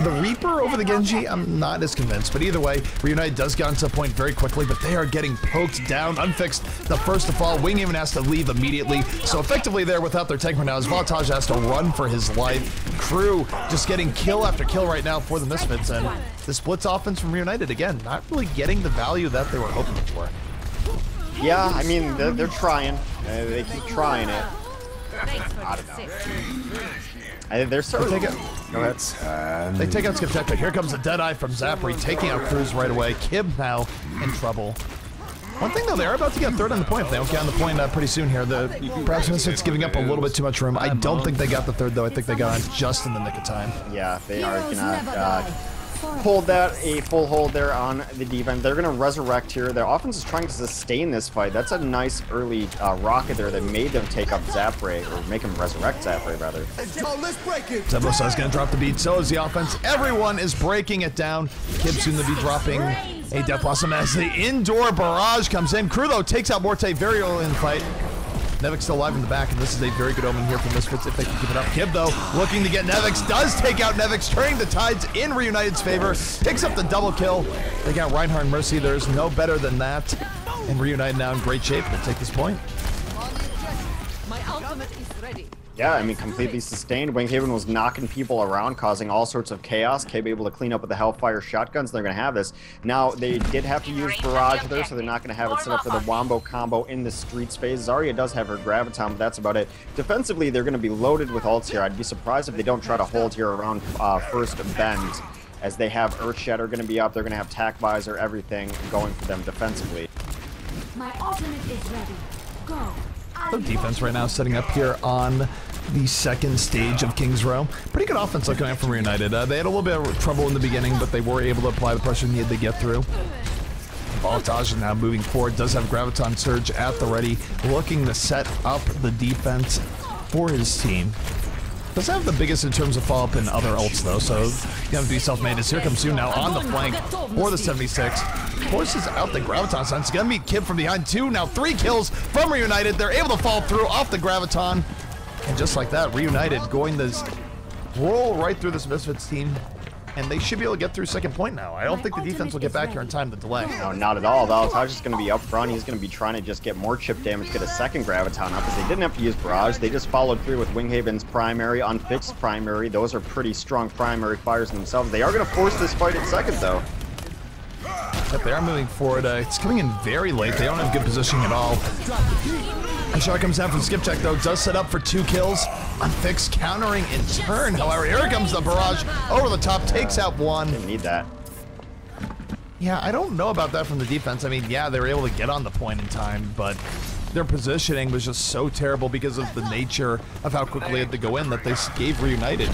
B: The Reaper over the Genji, I'm not as convinced. But either way, Reunited does get onto a point very quickly, but they are getting poked down. Unfixed, the first to fall. Winghaven has to leave immediately. So effectively there, without their tank right now, as Voltage has to run for his life. Crew just getting kill after kill right now for the Misfits. And the splits offense from Reunited, again, not really getting the value that they were hoping for.
A: Yeah, I mean, they're trying. They keep trying it. I don't know. They're starting to go ahead.
B: They take out Skipjack, but here comes a Deadeye from Zapri, taking out Cruz right away. Kib now in trouble. One thing, though, they are about to get third on the point. If they don't get on the point pretty soon here, perhaps Misfits giving up a little bit too much room. I don't think they got the third, though. I think they got on just in the nick of time.
A: Yeah, they are going to hold that a full hold there on the defense. They're going to resurrect here. Their offense is trying to sustain this fight. That's a nice early rocket there that made them take up Zapre, or make him resurrect Zapre, rather.
B: Zebosa is going to drop the beat. So is the offense. Everyone is breaking it down. Kib soon to be dropping a Death Blossom as the indoor barrage comes in. Crew, though, takes out Morte very early in the fight. Nevix still alive in the back, and this is a very good omen here for Misfits if they can keep it up. Kib, though, looking to get Nevix, does take out Nevix, turning the tides in Reunited's favor, picks up the double kill. They got Reinhardt and Mercy. There's no better than that. And Reunited now in great shape. We'll take this point.
G: My ultimate is ready.
A: Yeah, I mean, completely sustained. Winghaven was knocking people around, causing all sorts of chaos. Kib able to clean up with the Hellfire shotguns. They're going to have this. Now, they did have to use Barrage there, so they're not going to have it set up for the Wombo combo in the streets phase. Zarya does have her Graviton, but that's about it. Defensively, they're going to be loaded with ults here. I'd be surprised if they don't try to hold here around first bend, as they have Earthshatter going to be up. They're going to have Tac Visor, everything going for them defensively.
C: My ultimate is ready. Go.
B: The defense right now setting up here on the second stage of King's Row. Pretty good offense looking out from Reunited. They had a little bit of trouble in the beginning, but they were able to apply the pressure needed to get through. Voltage now moving forward, does have Graviton Surge at the ready, looking to set up the defense for his team. Doesn't have the biggest in terms of follow-up in other ults, though, so gonna be self-made. As here comes Soon now on the flank for the 76. Forces out the Graviton stun. It's gonna meet Kib from behind, 2, now 3 kills from Reunited. They're able to fall through off the Graviton. And just like that, Reunited going to roll right through this Misfits team. And they should be able to get through second point now. I don't think the defense will get back here in time to delay.
A: No, not at all. Voltage is going to be up front. He's going to be trying to just get more chip damage, get a second Graviton up, because they didn't have to use Barrage. They just followed through with Winghaven's primary, unfixed primary. Those are pretty strong primary fires in themselves. They are going to force this fight in second, though.
B: But they are moving forward. It's coming in very late. They don't have good positioning at all. A shot comes down from Skip Check, though. Does set up for 2 kills. Unfixed countering in turn. However, here comes the Barrage over the top. Takes out 1.
A: Didn't need that.
B: Yeah, I don't know about that from the defense. I mean, yeah, they were able to get on the point in time, but their positioning was just so terrible because of the nature of how quickly they had to go in that they gave Reunited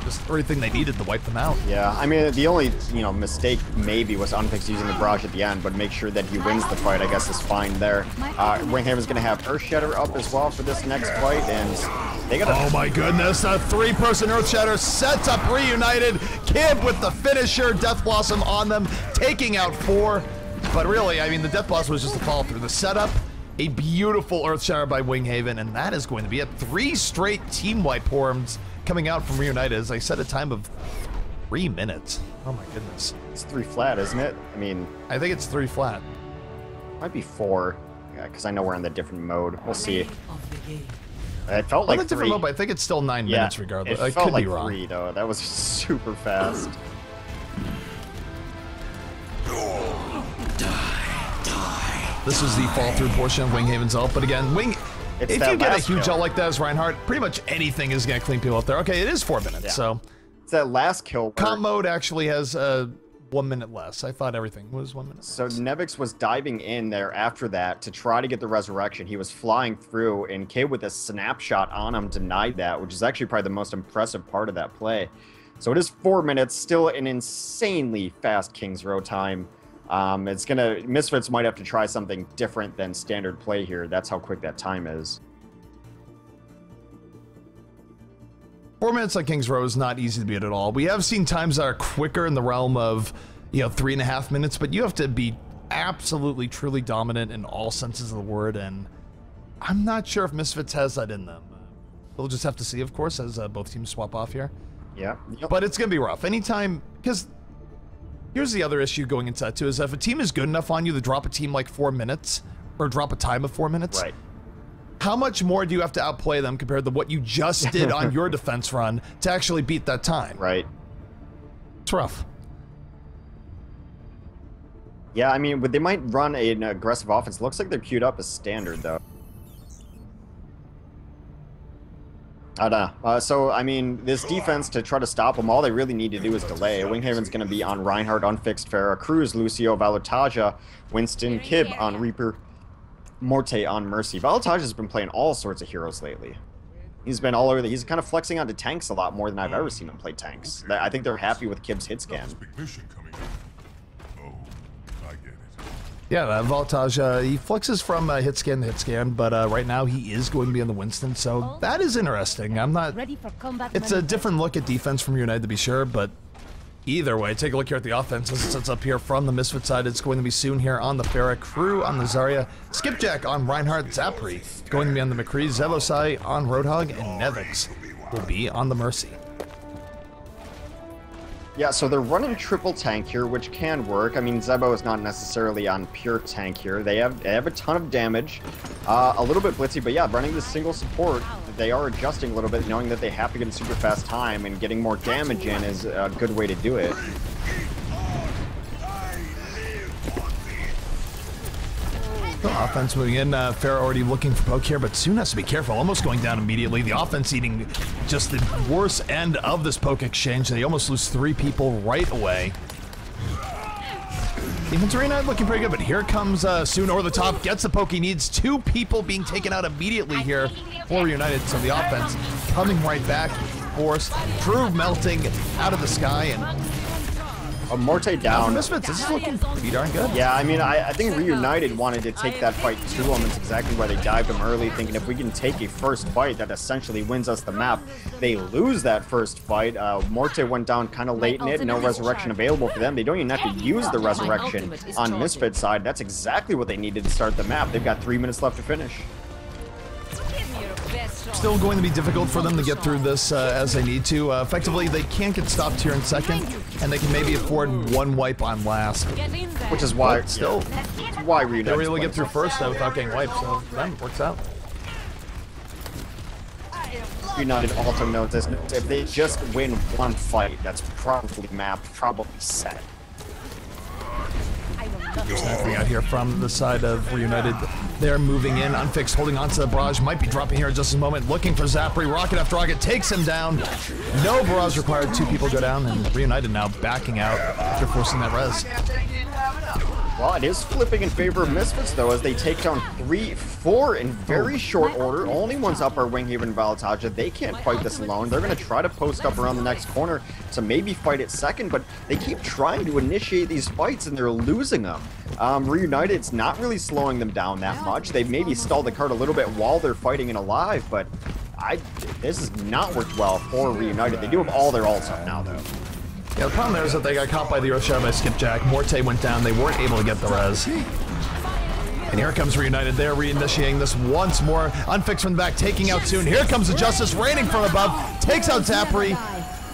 B: just everything they needed to wipe them out.
A: Yeah, I mean, the only, mistake maybe was Unfixed using the Barrage at the end, but make sure that he wins the fight, I guess, is fine there. Winghaven's going to have Earthshatter up as well for this next fight, and they got
B: Oh my goodness, a 3-person Earthshatter sets up Reunited. Kib with the finisher, Death Blossom on them, taking out 4. But really, I mean, the Death Blossom was just a follow through. The setup, a beautiful Earthshatter by Winghaven, and that is going to be it. 3 straight team wipe horns coming out from Reunited, as I said, a time of 3 minutes. Oh my goodness.
A: It's 3 flat, isn't it? I mean,
B: I think it's 3 flat.
A: Might be 4. Yeah, because I know we're in the different mode. We'll see. It felt like 3.
B: Different mode, but I think it's still 9 minutes regardless.
A: It felt
B: could
A: like
B: be wrong.
A: 3 though. That was super fast.
B: This is the fall through portion of Winghaven's ult, but again, if you get a huge ult like that as Reinhardt, pretty much anything is going to clean people up there. Okay, it is 4 minutes, so.
A: It's that last kill.
B: Comp mode actually has 1 minute less. I thought everything was 1 minute.
A: So Nevix was diving in there after that to try to get the resurrection. He was flying through, and Kib with a snapshot on him denied that, which is actually probably the most impressive part of that play. So it is 4 minutes, still an insanely fast King's Row time. Misfits might have to try something different than standard play here. That's how quick that time is.
B: 4 minutes on King's Row is not easy to beat at all. We have seen times that are quicker in the realm of, 3.5 minutes, but you have to be absolutely, truly dominant in all senses of the word, and I'm not sure if Misfits has that in them. We'll just have to see, of course, as both teams swap off here.
A: Yeah. Yep.
B: But it's going to be rough. Anytime, because here's the other issue going into that too, is if a team is good enough on you to drop a team like 4 minutes, or drop a time of 4 minutes,
A: right,
B: how much more do you have to outplay them compared to what you just did on your defense run to actually beat that time?
A: Right.
B: It's rough.
A: Yeah, I mean, but they might run an aggressive offense. Looks like they're queued up as standard, though. I don't know. So, I mean, this defense, to try to stop them, all they really need to do is delay. Winghaven's going to be on Reinhardt, Unfixed, Pharah, Cruz, Lucio, Valutaja, Winston, Kib on Reaper, Morte on Mercy. Valutaja has been playing all sorts of heroes lately. He's been all over he's kind of flexing onto tanks a lot more than I've ever seen him play tanks. I think they're happy with Kib's hit scan.
B: Yeah, Voltage, he flexes from hit scan to hit scan, but right now he is going to be on the Winston, so that is interesting. I'm not...
C: Ready for combat.
B: It's a different look at defense from United, to be sure, but Either way, take a look here at the offense as it sets up here from the Misfit side. It's going to be soon here on the Pharah, Crew on the Zarya, Skipjack on Reinhardt, Zapri going to be on the McCree, Zevosai on Roadhog, and Nevix will be on the Mercy.
A: Yeah, so they're running triple tank here, which can work. I mean, Zebo is not necessarily on pure tank here. They have a ton of damage, a little bit blitzy, but yeah, running this single support, they are adjusting a little bit, knowing that they have to get in super fast time, and getting more damage in is a good way to do it.
B: The offense moving in, Pharah already looking for poke here, but soon has to be careful, almost going down immediately. The offense eating just the worst end of this poke exchange. They almost lose 3 people right away. Defense Arena looking pretty good, but here comes soon over the top, gets the poke he needs. 2 people being taken out immediately here for Reunited, so the offense coming right back, force, Crew melting out of the sky, and
A: Morte down.
B: Misfits, this is looking pretty darn good.
A: Yeah, I mean, I think Reunited wanted to take that fight to them. That's exactly why they dived him early, thinking if we can take a first fight that essentially wins us the map, they lose that first fight. Morte went down kind of late in it, no resurrection available for them. They don't even have to use the resurrection on Misfits side. That's exactly what they needed to start the map. They've got 3 minutes left to finish.
B: Still going to be difficult for them to get through this as they need to. Effectively, they can't get stopped here in second, and they can maybe afford 1 wipe on last.
A: Which is why,
B: but still,
A: why Reunited.
B: They were able to get through first without getting wiped, so then it works out.
A: United also knows this. If they just win 1 fight, that's probably mapped, probably set.
B: Sniping out here from the side of Reunited. They're moving in. Unfixed holding on to the barrage. Might be dropping here in just a moment. Looking for Zapri. Rocket after rocket takes him down. No barrage required. 2 people go down. And Reunited now backing out after forcing that res.
A: Well, it is flipping in favor of Misfits, though, as they take down 3, 4 in very short order. Only ones up are Winghaven and Valataja. They can't fight this alone. They're going to try to post up around the next corner to maybe fight it second, but they keep trying to initiate these fights, and they're losing them. Reunited's not really slowing them down that much. They maybe stalled the card a little bit while they're fighting and alive, but this has not worked well for Reunited. They do have all their ults up now, though.
B: Yeah, the problem there is that they got caught by the Earth Shadow by Skipjack. Morte went down. They weren't able to get the res. And here comes Reunited. They're reinitiating this once more. Unfixed from the back, taking out soon. Here comes the Justice, raining from above. Takes out Zapri.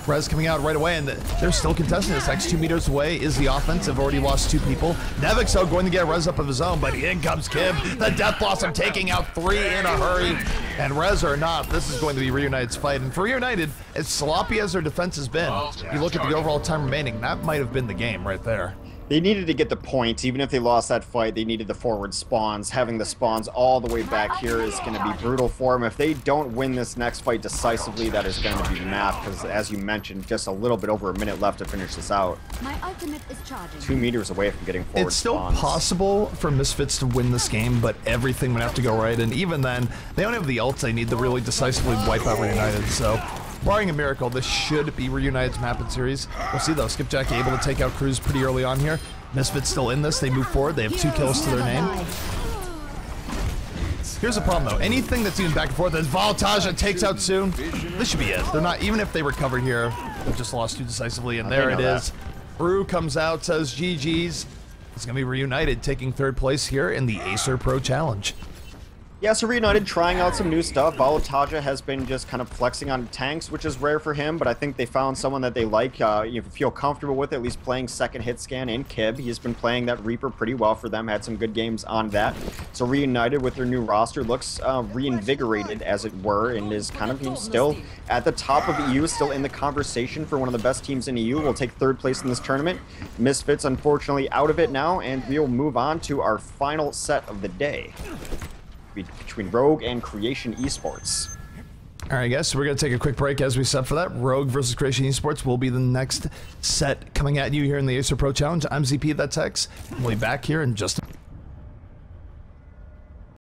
B: Res coming out right away, and they're still contesting this. Next 2 meters away is the offense. They've already lost 2 people. Nevix, though, going to get a res up of his own, but in comes Kib. The Death Blossom taking out 3 in a hurry. And res or not, this is going to be Reunited's fight. And for Reunited, as sloppy as their defense has been, you look at the overall time remaining, that might have been the game right there.
A: They needed to get the points. Even if they lost that fight, they needed the forward spawns. Having the spawns all the way back here is going to be brutal for them. If they don't win this next fight decisively, that is going to be the map, because as you mentioned, just a little bit over a minute left to finish this out.
C: My ultimate is charging.
A: 2 meters away from getting forward
B: It's still
A: spawns.
B: possible for Misfits to win this game, but everything would have to go right, and even then, they don't have the ults they need to really decisively wipe out Reunited, so barring a miracle, this should be Reunited's map and series. We'll see though, Skipjack able to take out Cruz pretty early on here. Misfits still in this, they move forward, they have 2 kills to their name. Here's the problem though, anything that's even back and forth, as Valataja takes out soon, this should be it. They're not, even if they recover here, they've just lost 2 decisively, and there it is. Brew comes out, says GG's. It's gonna be Reunited taking 3rd place here in the Acer Pro Challenge.
A: Yeah, so Reunited trying out some new stuff. Valataja has been just kind of flexing on tanks, which is rare for him, but I think they found someone that they like, you feel comfortable with, at least playing second hit scan in Kib. He's been playing that Reaper pretty well for them, had some good games on that. So Reunited with their new roster looks reinvigorated, as it were, and is kind of still at the top of EU, still in the conversation for one of the best teams in EU. We'll take 3rd place in this tournament. Misfits, unfortunately, out of it now, and we'll move on to our final set of the day between Rogue and Creation Esports.
B: All right, guys, so we're going to take a quick break as we set for that. Rogue versus Creation Esports will be the next set coming at you here in the Acer Pro Challenge. I'm ZP, that's Hex. We'll be back here in just a